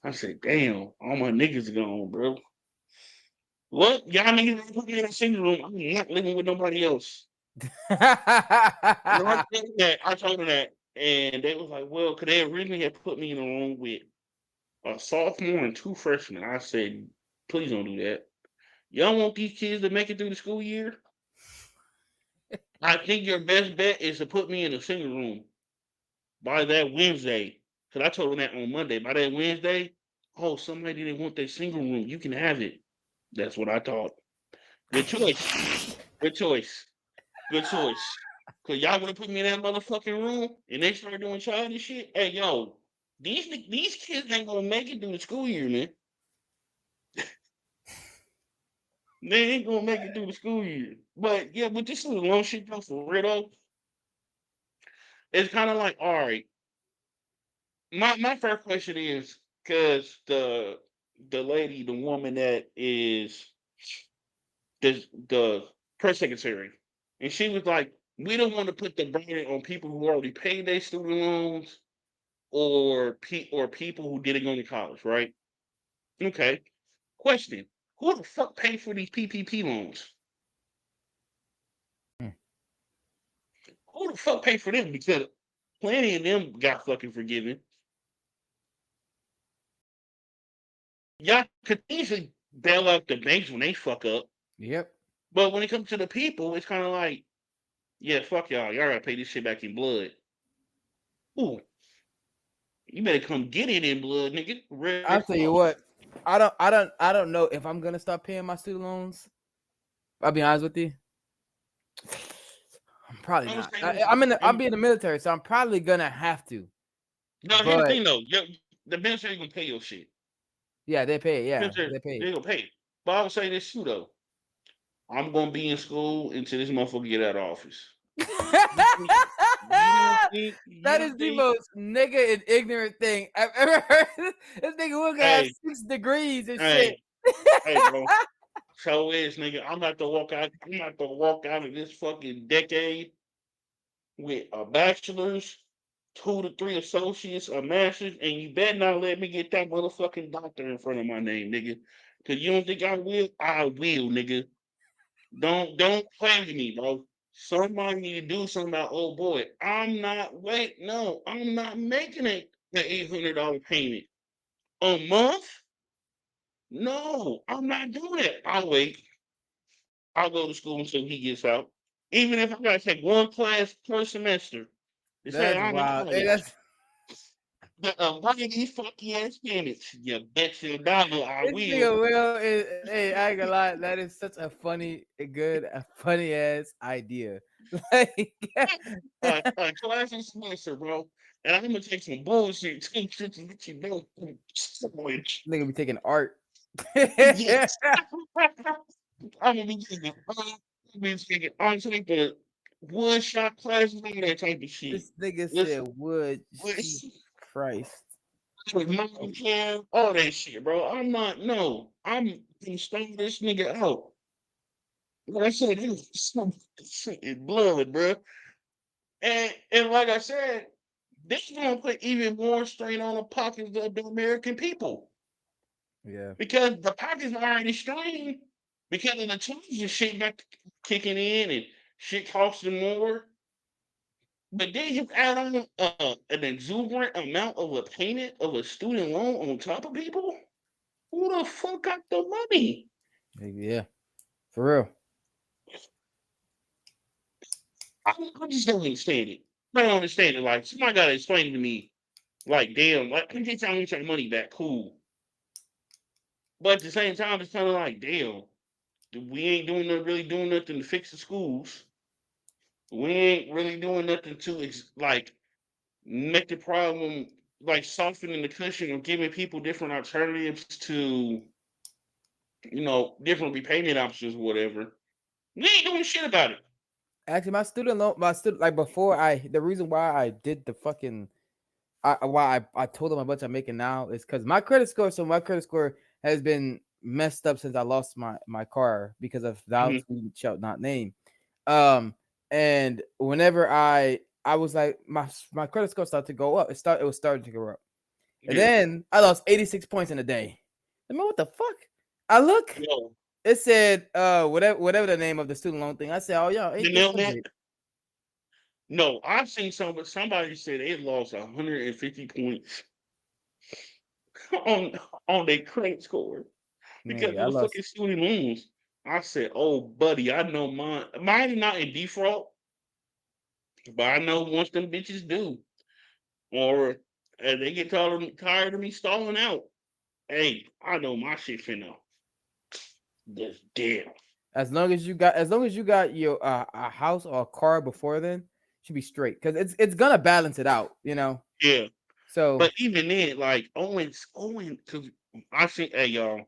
I said, damn, all my niggas gone, bro. What y'all niggas put me in a single room? I'm not living with nobody else. And I told her that, and they was like, well, because they originally had put me in the room with a sophomore and two freshmen. I said, please don't do that. Y'all want these kids to make it through the school year? I think your best bet is to put me in a single room by that Wednesday. Because I told them that on Monday. By that Wednesday, oh, somebody didn't want their single room. You can have it. That's what I thought. Good choice. Good choice. Good choice. Cause y'all would have put me in that motherfucking room and they started doing childish shit. Hey, yo, these kids ain't gonna make it through the school year, man. They ain't gonna make it through the school year. But yeah, but this little long shit though for real though. It's kind of like, all right. My first question is because the lady, the woman that is the press secretary, and she was like, we don't want to put the burden on people who already paid their student loans or people who didn't go to college, right? Okay. Question: who the fuck paid for these PPP loans? Who the fuck paid for them? Because plenty of them got fucking forgiven. Y'all could easily bail out the banks when they fuck up, Yep. but when it comes to the people, it's kind of like, yeah, fuck y'all. Y'all gotta pay this shit back in blood. Ooh, you better come get it in blood, nigga. I'll Red tell you Cross. what. I don't know if I'm gonna start paying my student loans. I'll be honest with you. I'm probably I'm not. saying this. I'm being in the military, so I'm probably gonna have to. No, here's the But thing though. The ministry gonna pay your shit. yeah, they pay. Yeah, Ministry, they pay. they gonna pay it. But I would say this too though. I'm gonna be in school until this motherfucker get out of office. You think? You don't think? You That don't is the think? most nigga and ignorant thing I've ever heard. This nigga will have Hey, 6 degrees and shit. hey, hey, bro. So is nigga. I'm about to walk out. I'm about to walk out of this fucking decade with a bachelor's, 2 to 3 associates, a master's, and you better not let me get that motherfucking doctor in front of my name, nigga. Cause you don't think I will? I will, nigga. Don't play with me, bro. somebody need to do something about old boy. I'm not making it the $800 payment a month. No, I'm not doing it. I'll wait. I'll go to school until he gets out. Even if I gotta take one class per semester. It's like That's I'm in wild. Hey, college. One of these funky ass payments. You bet your dollar I this will. nigga Will is. Hey, I ain't gonna lie. That is such a funny ass idea. Like, A class a semester, bro. And I'm gonna take some bullshit too, just to let you know. Sandwich. nigga be taking art. Yes. I'm gonna be taking I'm taking the wood shop classes, all that type of shit. This nigga Listen, said wood. wood Jesus Christ. with mom care, all that shit, bro. I'm not no. I'm gonna start this nigga out. Like I said, it's in blood, bro. And like I said, this is gonna put even more strain on the pockets of the American people. Yeah. Because the pockets are already strained because of the charges and shit back kicking in and shit costing more. But then you add on an exuberant amount of a payment of a student loan on top of people. Who the fuck got the money? Yeah. For real. I just don't understand it. I don't understand it. Like somebody gotta explain to me. Like damn, like I get y'all your money back, cool. But at the same time, it's kind of like damn, we ain't really doing nothing to fix the schools. We ain't really doing nothing to like make the problem like softening the cushion or giving people different alternatives to different repayment options or whatever. We ain't doing shit about it. Actually, my student, like before the reason why I did the fucking, why I told them how much I'm making now is because my credit score. So my credit score has been messed up since I lost my car because of thou Mhm. who shalt not name. Um, and whenever I was like my credit score started to go up. It was starting to go up, and Yeah. then I lost 86 points in a day. I mean, what the fuck? I look. Yo, It said whatever the name of the student loan thing. I said, oh yo, you ain't this know some that? shit? No, I've seen somebody said they lost 150 points on on their credit score because Nigga, I of the lost. fucking student loans. I said, "Oh, buddy, I know mine. Mine is not in default, but I know once them bitches do, or they get tired of me stalling out. Hey, I know my shit finna just dead. As long as you got your a house or a car before then, should be straight because it's gonna balance it out, you know. Yeah, So but even then, like Owen, because I think, hey y'all,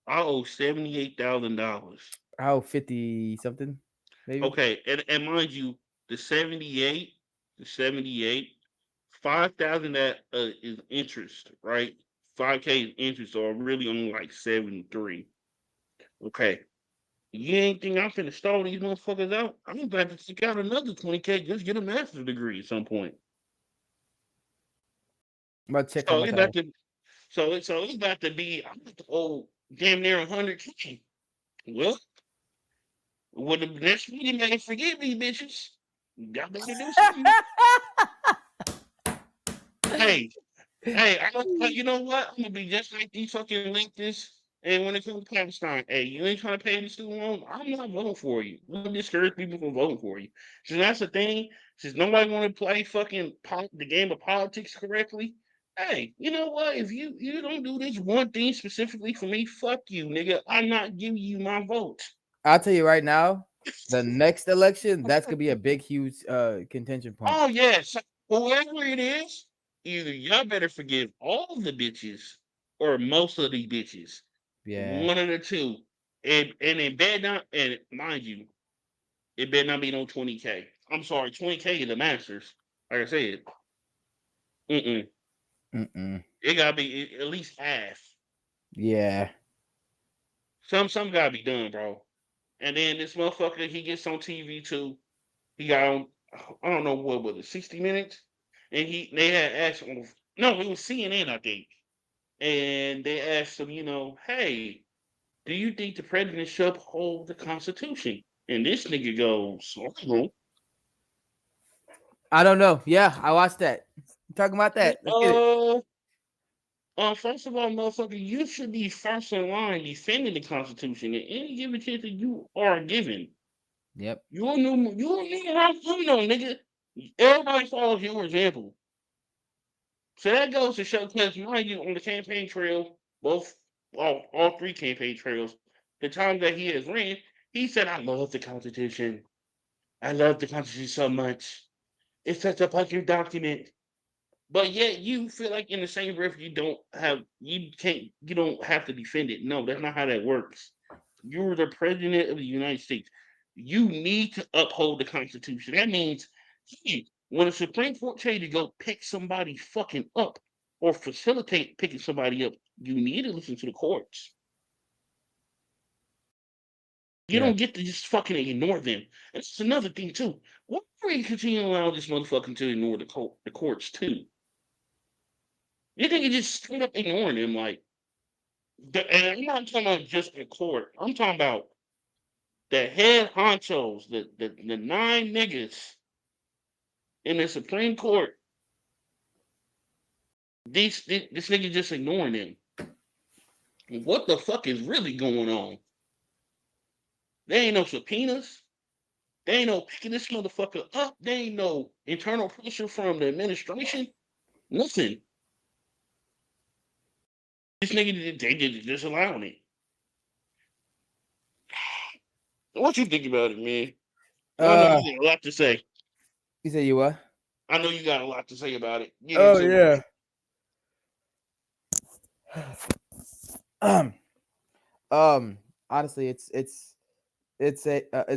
I owe $78,000. how 50 something, maybe. Okay, and mind you, the 78, the 78, 5,000 that is interest, right? 5K is interest, so I'm really only like 73. Okay. You ain't think I'm finna stall these motherfuckers out? I'm about to stick out another 20K, just get a master's degree at some point. I'm about to check how So much it's I about owe. to so it's about to be I'm about to owe damn near 100K. Well, when the next meeting man forget me, bitches. Y'all better do something. Hey, hey, you know what? I'm gonna be just like these fucking leftists. And when it comes to Palestine, hey, you ain't trying to pay the student loan. I'm not voting for you. I'm gonna discourage people from voting for you. So that's the thing. Since nobody want to play fucking the game of politics correctly, hey, you know what? If you don't do this one thing specifically for me, fuck you, nigga. I'm not giving you my vote. I'll tell you right now, the next election that's gonna be a big, huge contention point. Oh yes, whoever it is, either y'all better forgive all the bitches or most of the bitches. Yeah, One of the two. And it better not, and mind you, it better not be no 20K. I'm sorry, 20K is the masters. Like I said, mm-mm. mm-mm. It gotta be at least half. Yeah, Some gotta be done, bro. And then this motherfucker, he gets on TV too. He got on, I don't know what was it, 60 Minutes, and they had asked him. No, it was CNN, I think. And they asked him, hey, do you think the president should uphold the Constitution? And this nigga goes, I don't know. Yeah, I watched that. Talking about that. Let's get it. First of all, motherfucker, you should be first in line defending the Constitution at any given chance that you are given. Yep. You a new Ralph Bruno, nigga. Everybody follows your example. So that goes to show, because mind you, on the campaign trail, all three campaign trails, the time that he has ran, he said, "I love the Constitution. I love the Constitution so much. It's such a fucking document." But yet you feel like in the same breath you don't have to defend it. No, that's not how that works. You're the president of the United States. You need to uphold the Constitution. That means, hey, when the Supreme Court tell you to go pick somebody fucking up or facilitate picking somebody up, you need to listen to the courts. You Yeah. don't get to just fucking ignore them. And it's another thing too. Why are you continuing to allow this motherfucker to ignore the courts too? You think you just straight up ignoring him, like, and I'm not talking about just the court. I'm talking about the head honchos, the nine niggas in the Supreme Court. This nigga just ignoring them. What the fuck is really going on? There ain't no subpoenas. There ain't no picking this motherfucker up. There ain't no internal pressure from the administration. Nothing. This nigga, they just allowing it. What you think about it, man? I know you got a lot to say. You say you what? I know you got a lot to say about it. Get Oh into yeah. Honestly, it's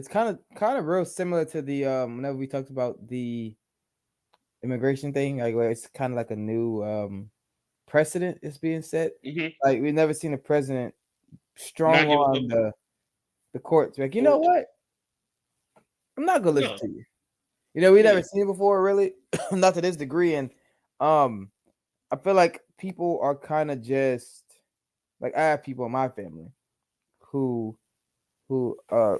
kind of real similar to the whenever we talked about the immigration thing. Like where it's kind of like a new precedent is being set. it. Like we've never seen a president strong Not give a fuck. on the courts. Like, you know what? I'm not gonna listen No. to you. You know, we Yeah. never seen it before, really, not to this degree. And I feel like people are kind of just like I have people in my family who who uh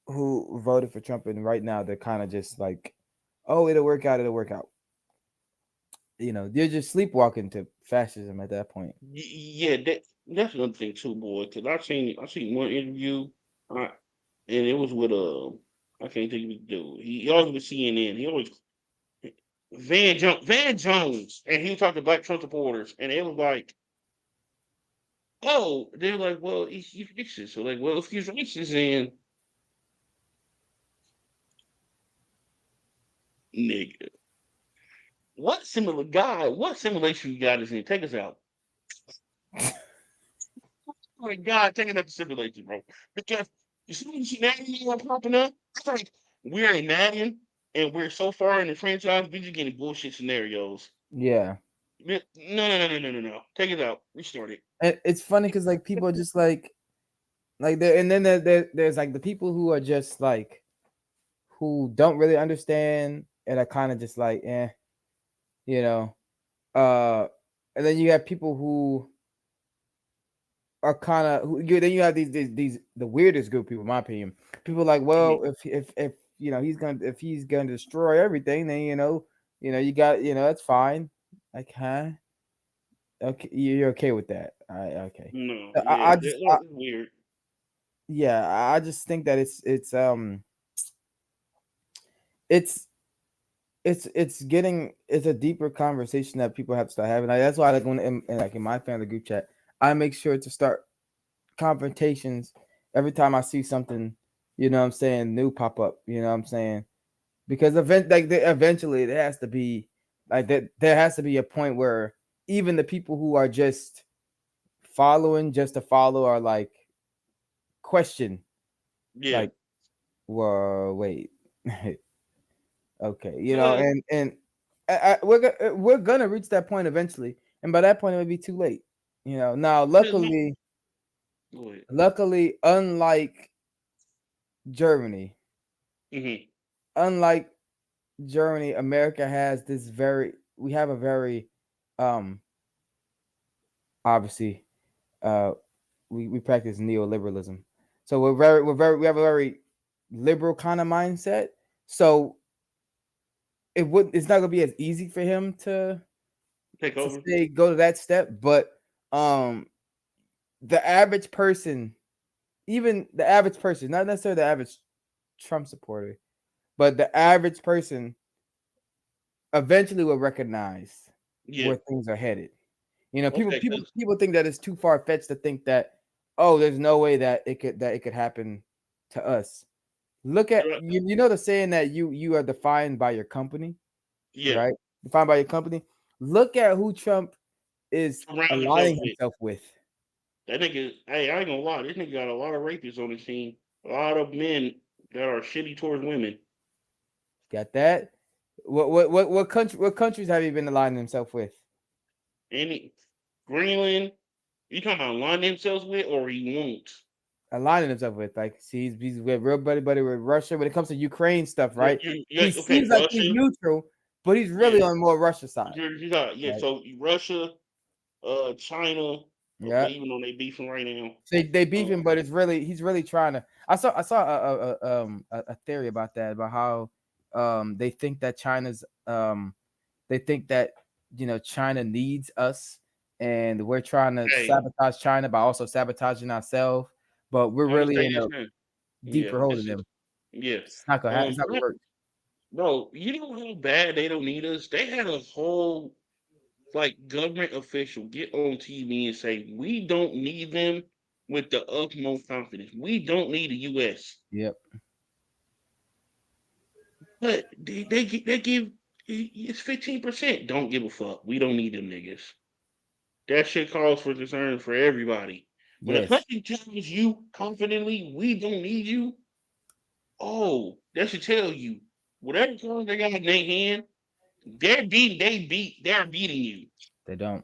who voted for Trump, and right now they're kind of just like, oh, it'll work out, it'll work out. You know, they're just sleepwalking to fascism at that point. Yeah, that's another thing too, boy. Because I seen one interview, uh, and it was with I can't think of the dude. He always with CNN. He always Van Jones, and he was talking to Black Trump supporters, and it was like, oh, they're like, well, he's racist. So like, well, if he's racist, then nigga, what simulation you got is in? Take us out. Oh my God, take another simulation, bro. Because you see what shenanigans are popping up? It's like we're in Madden and we're so far in the franchise, we're just getting bullshit scenarios. Yeah, No, no, no, no, no, no, no. Take it out. Restart it. and it's funny because like people are just like there, and then there's like the people who are just like who don't really understand and are kind of just like, you know, uh, and then you have people who are kind of then you have these the weirdest group of people, in my opinion. People like, well, if you know if he's gonna destroy everything, then you got that's fine. Like, huh? Okay, you're okay with that? Okay. No, I yeah, just that's weird. yeah, I just think that it's it's a deeper conversation that people have to start having. Like, that's why like when like in my family group chat, I make sure to start confrontations every time I see something, what I'm saying, new pop up, what I'm saying? Because eventually there has to be like that there has to be a point where even the people who are just following just to follow are like question Yeah. like, well, wait. Okay, Uh, and we're gonna reach that point eventually, and by that point it would be too late. Now luckily, Go ahead. unlike Germany, Mm-hmm. unlike Germany, America has this we have a very um obviously we practice neoliberalism, so we have a very liberal kind of mindset. So it's not gonna be as easy for him Take to over. say go to that step. But um the average person, even the average person, not necessarily the average Trump supporter, but the average person eventually will recognize Yeah. where things are headed. You know, people Okay. people people think that it's too far fetched to think that, oh, there's no way that it could happen to us. Look at you know the saying that you are defined by your company, Yeah. right? Defined by your company. Look at who Trump is Surround himself aligning with himself with. that nigga. Hey, I ain't gonna lie. This nigga got a lot of rapists on his team. A lot of men that are shitty towards women. Got that? What countries have he been aligning himself with? Any Greenland. You talking about align themselves with, or he won't? Aligning himself with. Like, see, he's with real buddy with Russia when it comes to Ukraine stuff, right? He Okay, seems like he's Russia. neutral, but he's Yeah. really on more Russia side. You got yeah. Right? So Russia, China. Okay, Yeah. even though they beefing right now. They beef Um, him, but he's really trying to. I saw a theory about that, about how they think that they think that China needs us, and we're trying to hey, sabotage China by also sabotaging ourselves, but we're I'm gonna really say in this a now. Yeah, deeper hole this than is them. yeah. It's not gonna work. Bro, you know how bad they don't need us? They had a whole like government official get on TV and say we don't need them with the utmost confidence. We don't need the US. Yep. But they give it's 15%. Don't give a fuck. We don't need them niggas. That shit calls for concern for everybody. When a Yes, country tells you confidently we don't need you, oh, that should tell you whatever cards they got in their hand, they're beating you. they don't.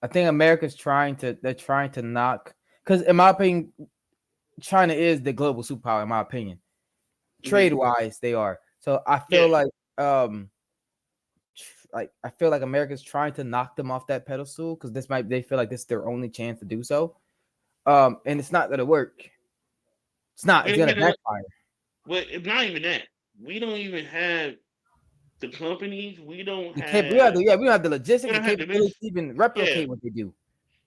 I think they're trying to knock, because in my opinion, China is the global superpower. In my opinion, trade Hmm. wise, they are. So Yeah, I feel like America's trying to knock them off that pedestal, because they feel like this is their only chance to do so. And it's not gonna work. It's gonna and backfire. but it's not even that. We don't even have the companies. We don't have the We logistics, the don't have the capability best. to even Yeah, replicate what they do.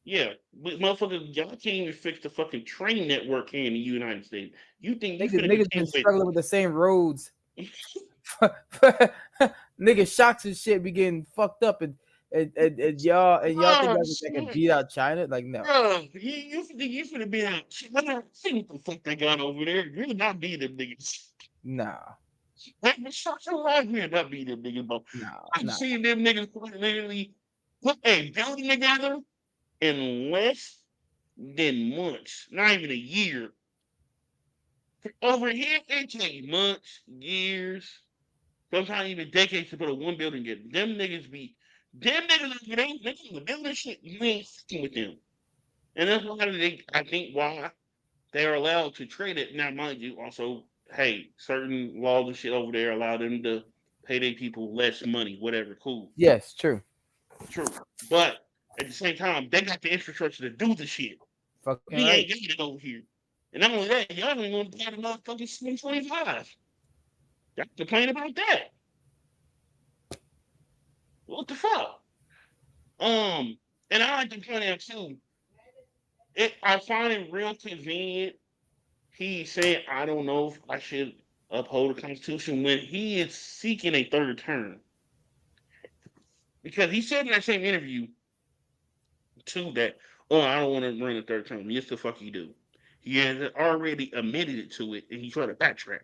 yeah. But motherfuckers, y'all can't even fix the fucking train network here in the United States. You think you finna Niggas been compete with struggling with the same roads. Niggas shocks and shit be getting fucked up, and y'all think oh that can shit. beat out China? Like, no. Bro, you finna be out. I don't see what the fuck they got over there. You're not beating them niggas. Nah. That was such a lie. You're not beating them niggas, bro. I've Nah. seen them niggas literally put a building together in less than months, not even a year. Over here, it take months, years, sometimes even decades to put a one building together. Them niggas, they building shit, you ain't fucking with them. And that's why I think why they're allowed to trade it. Now, mind you, also, hey, certain laws and shit over there allow them to pay their people less money, whatever, cool, Yes, true. true. But at the same time, they got the infrastructure to do the shit. Fucking We right. ain't got it over here. And not only that, y'all don't even want to pay the motherfucking 725. Y'all complain about that. What the fuck? And I like to point out too, I find it real convenient. He said, I don't know if I should uphold the Constitution when he is seeking a third term. Because he said in that same interview, too, that, oh, I don't want to run a third term. Yes, the fuck he do. He has already admitted it to it, and he tried to backtrack.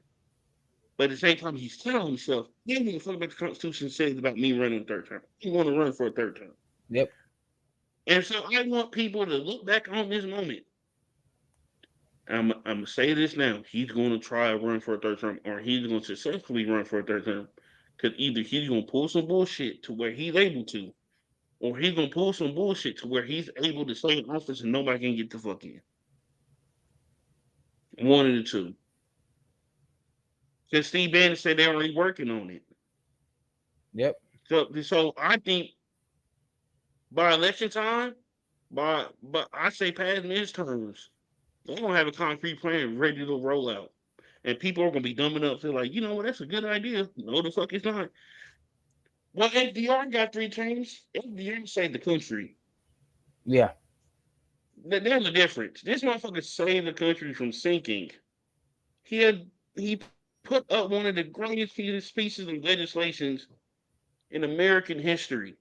But at the same time, he's telling himself, he don't even fuck about the Constitution says about me running a third term. He want to run for a third term. Yep. And so I want people to look back on this moment. I'm gonna say this now. He's going to try to run for a third term, or he's going to successfully run for a third term. Because either he's going to pull some bullshit to where he's able to, or he's going to pull some bullshit to where he's able to stay in office and nobody can get the fuck in. One of the two. Because Steve Bannon said they're already working on it. Yep. So I think by election time, but I say past midterms, they're gonna have a concrete plan ready to roll out. and people are gonna be dumb enough to like, you know what, that's a good idea. No, the fuck it's not. Well, FDR got 3 terms. FDR saved the country. Yeah. There's a difference. This motherfucker saved the country from sinking. He put up one of the greatest pieces of legislations in American history.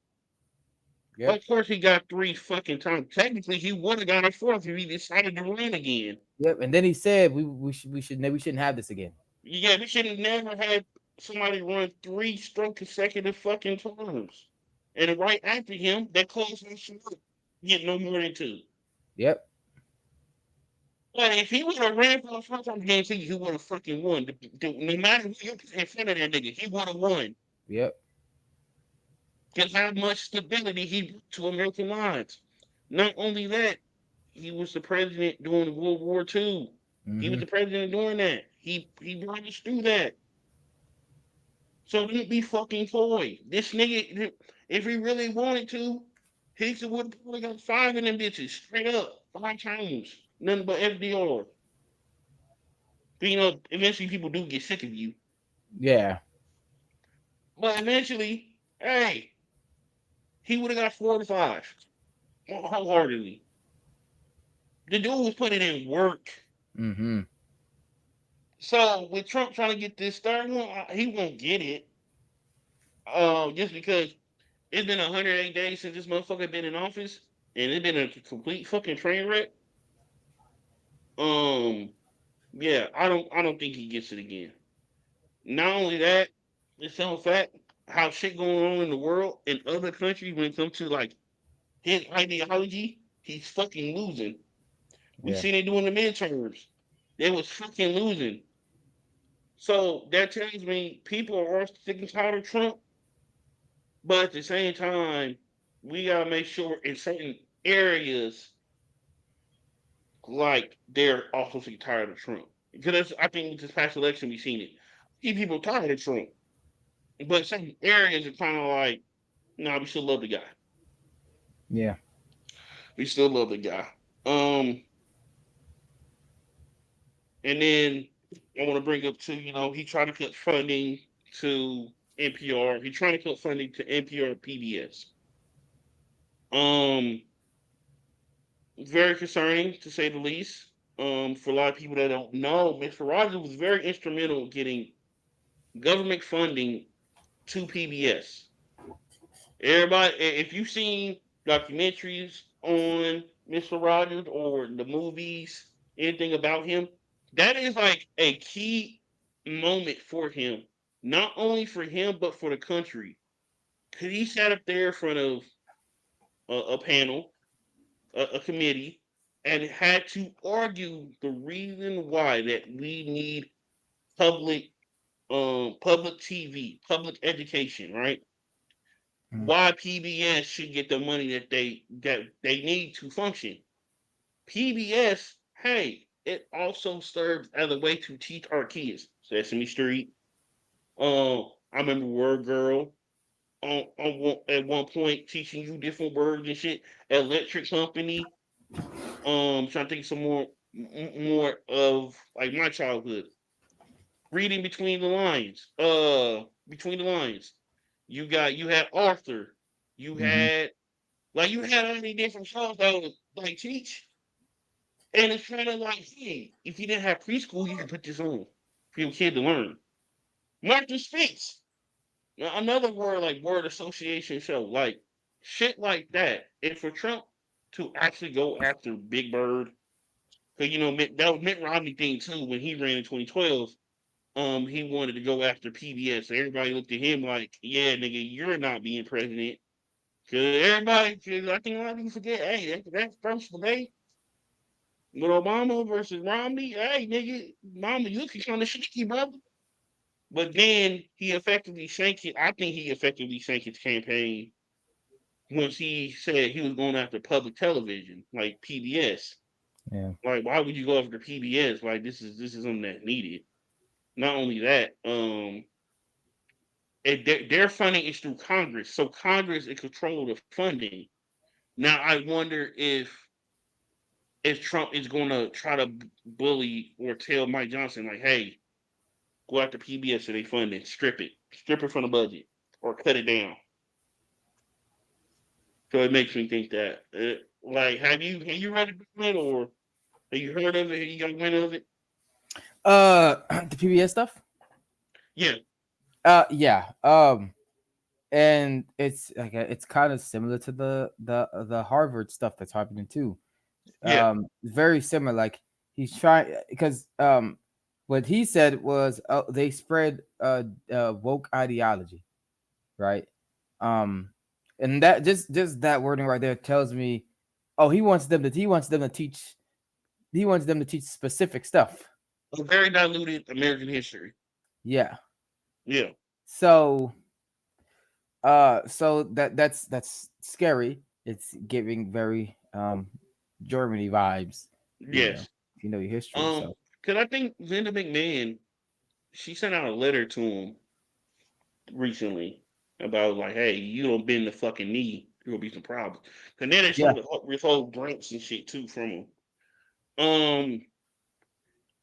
Yep. Of course, he got 3 fucking times. Technically, he would have got a fourth if he decided to run again. Yep. And then he said we shouldn't have this again. Yeah, we should have never had somebody run 3 straight consecutive fucking terms. And right after him, that closed his shit up. Get no more than 2. Yep. But if he would have ran for the first time, I guarantee you he would have fucking won. No matter who you put in front of that nigga, he would have won. Yep. Because how much stability he brought to American lives. Not only that, he was the president during World War II. He was the president during that. He brought us through that. So don't be fucking coy. This nigga, if he really wanted to, he would have probably got 5 of them bitches straight up, 5 times. Nothing but FDR. But you know, eventually people do get sick of you. Yeah. But eventually, hey, he would have got 4 to 5. Wholeheartedly. The dude was putting in work. So with Trump trying to get this third one, he won't get it. Just because it's been 108 days since this motherfucker been in office, and it's been a complete fucking train wreck. Yeah, I don't think he gets it again. Not only that, it's some fact how shit going on in the world in other countries when it comes to like his ideology, he's fucking losing. We seen it doing the midterms. They was fucking losing. So that tells me people are sick and tired of Trump, but at the same time, we gotta make sure in certain areas, like they're also sick and tired of Trump. Because I think with this past election, we seen it. People tired of Trump, but certain areas are kind of like, nah, we still love the guy. Yeah. We still love the guy. And then I want to bring up too, you know, he tried to cut funding to NPR. He trying to cut funding to NPR PBS. Very concerning to say the least. For a lot of people that don't know, Mr. Rogers was very instrumental in getting government funding to PBS. Everybody, if you've seen documentaries on Mr. Rogers or the movies, anything about him, that is like a key moment for him. Not only for him, but for the country. Because he sat up there in front of a panel, a committee, and had to argue the reason why that we need public public TV, public education, right? Why PBS should get the money that they need to function. PBS, hey, it also serves as a way to teach our kids. Sesame Street. I remember Word Girl at one point teaching you different words and shit. Electric Company. Trying to think some more of like my childhood. Reading between the lines. Between the lines. You had Arthur. You had all these different shows that would like teach. And it's kind of like, hey, if you didn't have preschool, you could put this on for your kid to learn. Martha Speaks. Now, another word like word association show, like shit like that. And for Trump to actually go after Big Bird, because you know that was Mitt Romney thing too when he ran in 2012. He wanted to go after PBS. So everybody looked at him like, yeah, nigga, you're not being president. Cause I think a lot of people forget, hey, that's first debate with Obama versus Romney. Hey, nigga, Mama, you looking kind of shaky, brother. But then he effectively sank it. I think he effectively sank his campaign once he said he was going after public television, like PBS. Yeah. Like, why would you go after PBS? Like, this is something that needed. Not only that, their funding is through Congress, so Congress is control the funding. Now, I wonder if Trump is going to try to bully or tell Mike Johnson, like, hey, go after PBS or they funding, strip it from the budget, or cut it down. So it makes me think that, like, have you read it or have you heard of it? Have you got wind of it? The PBS stuff. Yeah, Yeah. And it's like it's kind of similar to the Harvard stuff that's happening too. yeah, Very similar. Like he's trying because what he said was they spread woke ideology, right? Um, and that just that wording right there tells me, oh, he wants them to teach specific stuff. a very diluted American history. Yeah. Yeah, So so that's scary. It's giving very Germany vibes, yes. if you know your history. So Cause I think Linda McMahon, she sent out a letter to him recently about like, hey, you don't bend the fucking knee, there will be some problems. And then they yeah, started withhold grants and shit too from him. Um,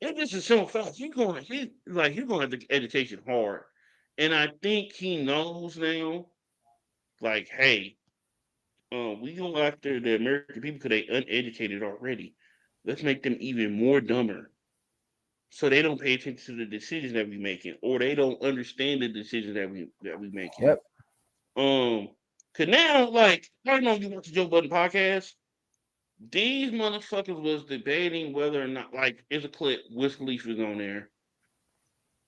it just a simple fact. He's going to education hard, and I think he knows now. Like, hey, we go after the American people because they uneducated already. Let's make them even more dumber, so they don't pay attention to the decisions that we making, or they don't understand the decisions that we making. yep. Cause now, like, I don't know if you watch the Joe Budden podcast. These motherfuckers was debating whether or not, like, it's a clip. Wiz Khalifa is on there.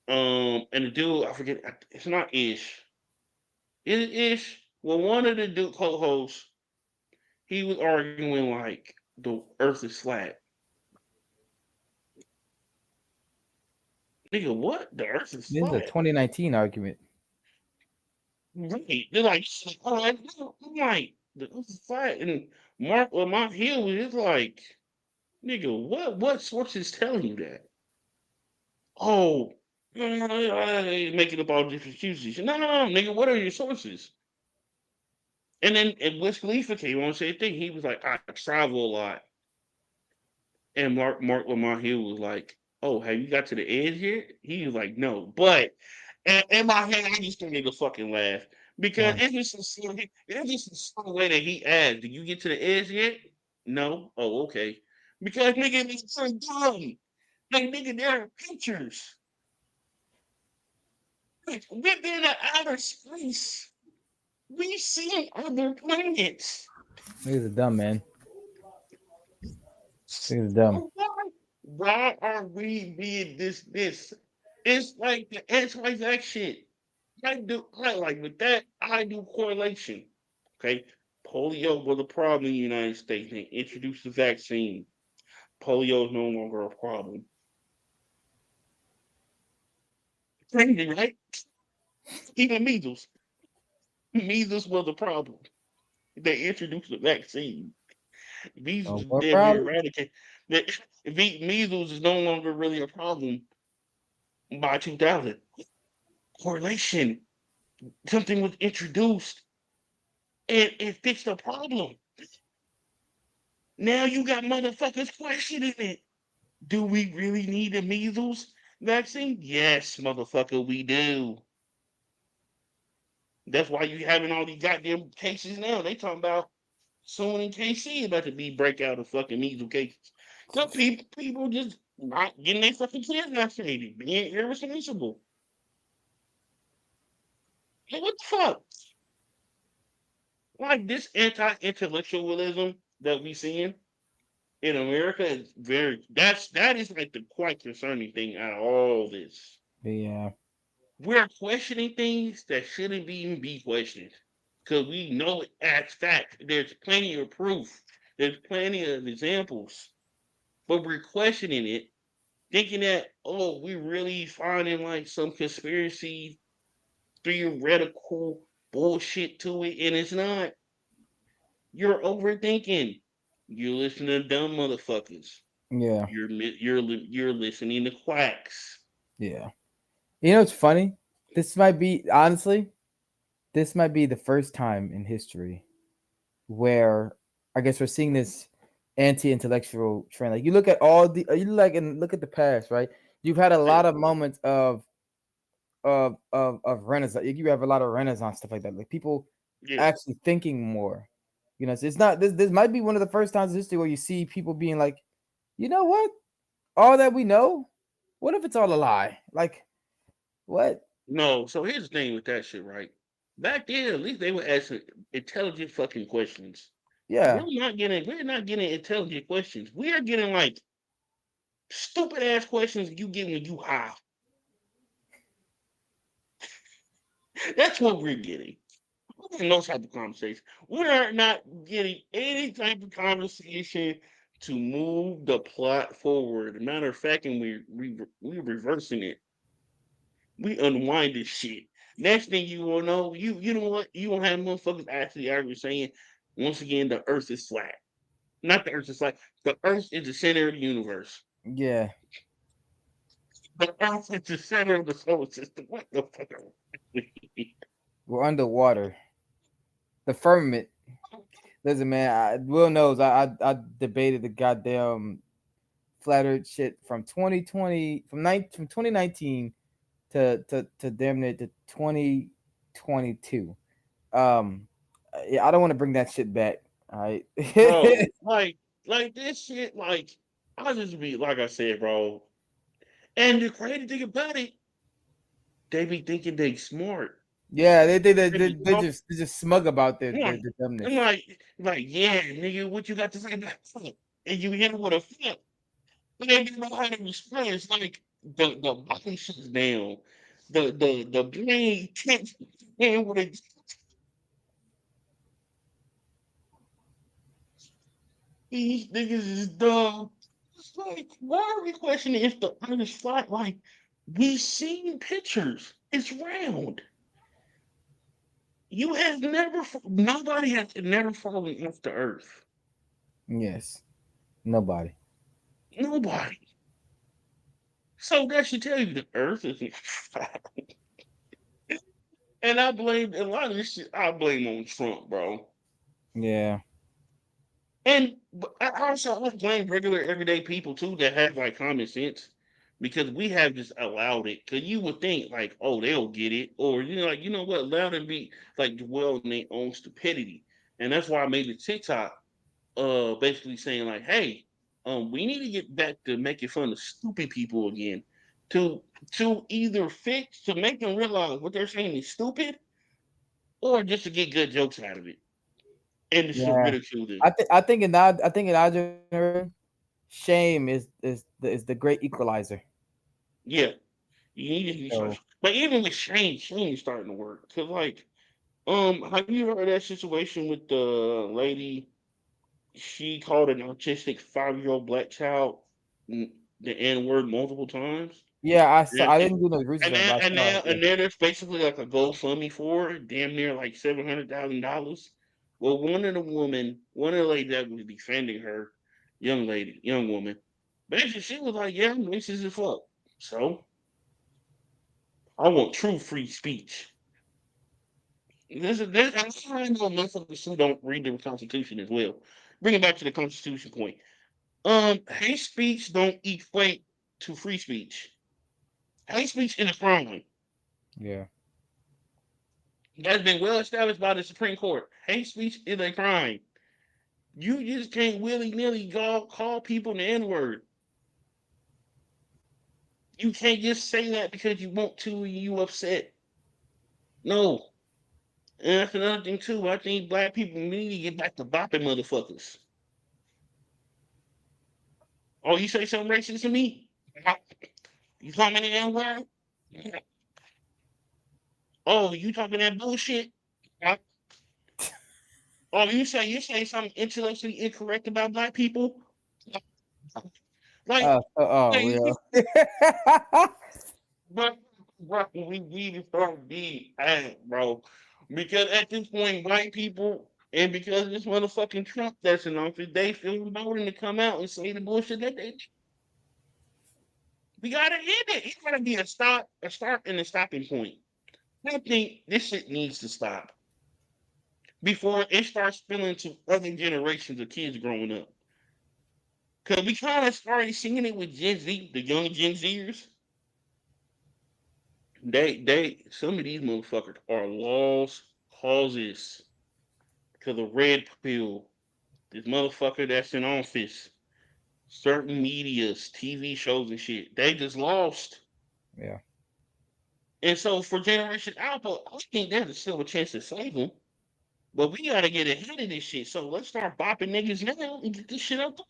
And the dude, I forget, it's not Ish. Is it Ish? Well, one of the dude co-hosts, he was arguing like the Earth is flat. Nigga, what? The Earth is This is a flat? 2019 argument. Right? They're like, oh, I'm like, the Earth is flat, and Mark Hill is like, nigga, what source is telling you that? Oh, making up all different excuses. No, nigga, what are your sources? And then Wiz Khalifa came on and said thing. He was like, I travel a lot. And Mark Lamar Hill was like, oh, have you got to the edge yet? He was like, no. But in my head, I just started to fucking laugh. Because Um, it's just a silly way that he asked, did you get to the edge yet? No. Oh, okay. Because nigga, it's so dumb. Like nigga, there are pictures. Like, we've been in outer space. We've seen other planets. niggas are dumb, man. Niggas are dumb. Why are we being this? It's like the anti-vax shit. Like with that, I do correlation. Okay. Polio was a problem in the United States. They introduced the vaccine. Polio is no longer a problem. Crazy, right? Even measles. Measles was a problem. They introduced the vaccine. Measles Oh, is what damn near problem? eradicated. Measles is no longer really a problem by 2000. Correlation. Something was introduced and it fixed the problem. Now you got motherfuckers questioning it. Do we really need a measles vaccine? Yes, motherfucker, we do. That's why you having all these goddamn cases now. They talking about someone in KC about to be breakout of fucking measles cases. Some people just not getting their fucking kids vaccinated, being irresponsible. Like, what the fuck? Like this anti-intellectualism that we seeing in America is that is like the quite concerning thing out of all this. Yeah, We're questioning things that shouldn't even be questioned because we know it as fact. There's plenty of proof. There's plenty of examples, but we're questioning it, thinking that we really finding like some conspiracy theoretical bullshit to it, and it's not. You're overthinking. You're listening to dumb motherfuckers. yeah, You're listening to quacks. yeah. You know what's funny? This might be honestly, this might be the first time in history where I guess we're seeing this anti-intellectual trend. Like you look at all the you like and look at the past, right? You've had a lot of moments of of Renaissance. You have a lot of Renaissance stuff like that. Like people Yeah. actually thinking more. You know, so it's not this. This might be one of the first times in history where you see people being like, you know what? All that we know, what if it's all a lie? Like what? No, so here's the thing with that shit, right? Back then, at least they were asking intelligent fucking questions. Yeah, We're not getting intelligent questions. We are getting like stupid ass questions you get when you high. That's what we're getting. We're getting those type of conversations. We are not getting any type of conversation to move the plot forward. Matter of fact, and we're reversing it. We unwind this shit. Next thing you will know, you know what? You won't have motherfuckers actually arguing saying, once again, the earth is flat. Not the earth is flat. The earth is the center of the universe. yeah. The earth is the center of the solar system. What the fuck? We're underwater. The firmament. Listen, man. Will knows. I debated the goddamn flat Earth shit from 2020 from 2019 to damn near to 2022. Um, yeah, I don't want to bring that shit back. All right. Bro, like this shit, like, I just be, like I said, bro. And the crazy thing about it, they be thinking they smart. Yeah, They be talking. they're just smug about Yeah. the I'm dumbness. like, yeah, nigga, what you got to say about fuck? And you hit him with a flip. But they didn't know how to respond. It's like the body shuts down. The brain tense and with a these niggas is dumb. It's like, why are we questioning if the earth is flat? Like, we seen pictures. It's round. Nobody has never fallen off the earth. Yes, nobody. Nobody. So that should tell you the earth isn't flat. And I blame a lot of this shit. I blame on Trump, bro. Yeah, And I also I blame regular everyday people too that have like common sense because we have just allowed it. Cause you would think like, oh, they'll get it, or you know, like you know what, allow them to be like dwell in their own stupidity, and that's why I made the TikTok, basically saying like, hey, we need to get back to making fun of stupid people again, to either fix to make them realize what they're saying is stupid, or just to get good jokes out of it and just to yeah. ridicule them. I think in our generation, shame is the great equalizer. Yeah. You need to be So but even with Shane is starting to work. Cause like, have you heard of that situation with the lady? She called an autistic 5-year-old black child the N word multiple times. yeah, I saw. And I it, didn't do no research on it, but I saw it. Yeah. and then there's basically like a GoFundMe for her, damn near like $700,000. Well, one of the ladies that was defending her, young woman, basically she was like, "Yeah, I'm racist as fuck." So I want true free speech. This I know motherfuckers who don't read the Constitution as well. Bring it back to the Constitution point. Hate speech don't equate to free speech. Hate speech is a crime. Yeah. That's been well established by the Supreme Court. Hate speech is a crime. You just can't willy nilly call people the N word. You can't just say that because you want to and you upset. No. And that's another thing too. I think black people need to get back to bopping motherfuckers. Oh, you say something racist to me? You call me the N word? Oh, you talking that bullshit? Oh, you say something intellectually incorrect about black people? Like, like Real. but we need to start being at, bro. Because at this point, white people, and because this motherfucking Trump that's in office, they feel emboldened to come out and say the bullshit that they. We gotta end it. It gotta be a start, and a stopping point. I think this shit needs to stop before it starts spilling to other generations of kids growing up. Cause we kind of started seeing it with Gen Z, the young Gen Zers. some of these motherfuckers are lost causes because of red pill. This motherfucker that's in office, certain medias, TV shows and shit, they just lost. Yeah. And so for Generation Alpha, I think there's still a chance to save them. But we gotta get ahead of this shit. So let's start bopping niggas now and get this shit out the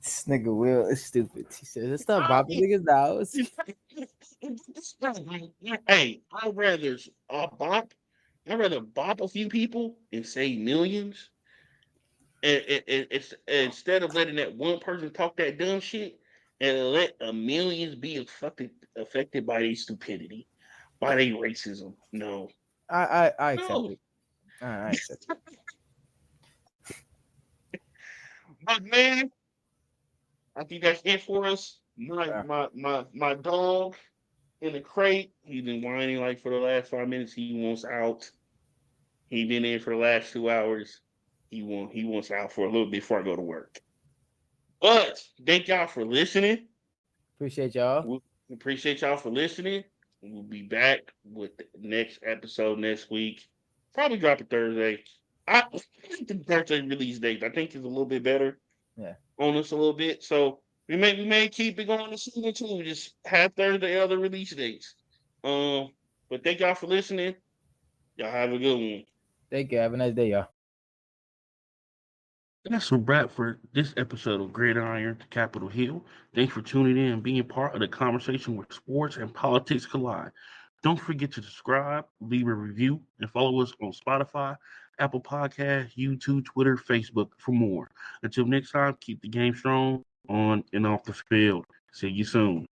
This nigga Will is stupid. He said, let's stop I bopping niggas now. Hey, I'd rather bop a few people and save millions. It's instead of letting that one person talk that dumb shit and let a millions be affected by their stupidity, by their racism. No. I accept No. it. I accept it. But man, I think that's it for us. My dog in the crate, he's been whining like for the last 5 minutes. He wants out. He been in for the last 2 hours. He wants out for a little bit before I go to work. But thank y'all for listening. Appreciate y'all. We appreciate y'all for listening. We'll be back with the next episode next week. Probably drop it Thursday. I think the Thursday release date I think is a little bit better. Yeah. On us a little bit. So we may keep it going this season too. Just have Thursday other release dates. But thank y'all for listening. Y'all have a good one. Thank you. Have a nice day, y'all. That's a wrap for this episode of Gridiron to Capitol Hill. Thanks for tuning in and being part of the conversation where sports and politics collide. Don't forget to subscribe, leave a review, and follow us on Spotify, Apple Podcasts, YouTube, Twitter, Facebook for more. Until next time, keep the game strong on and off the field. See you soon.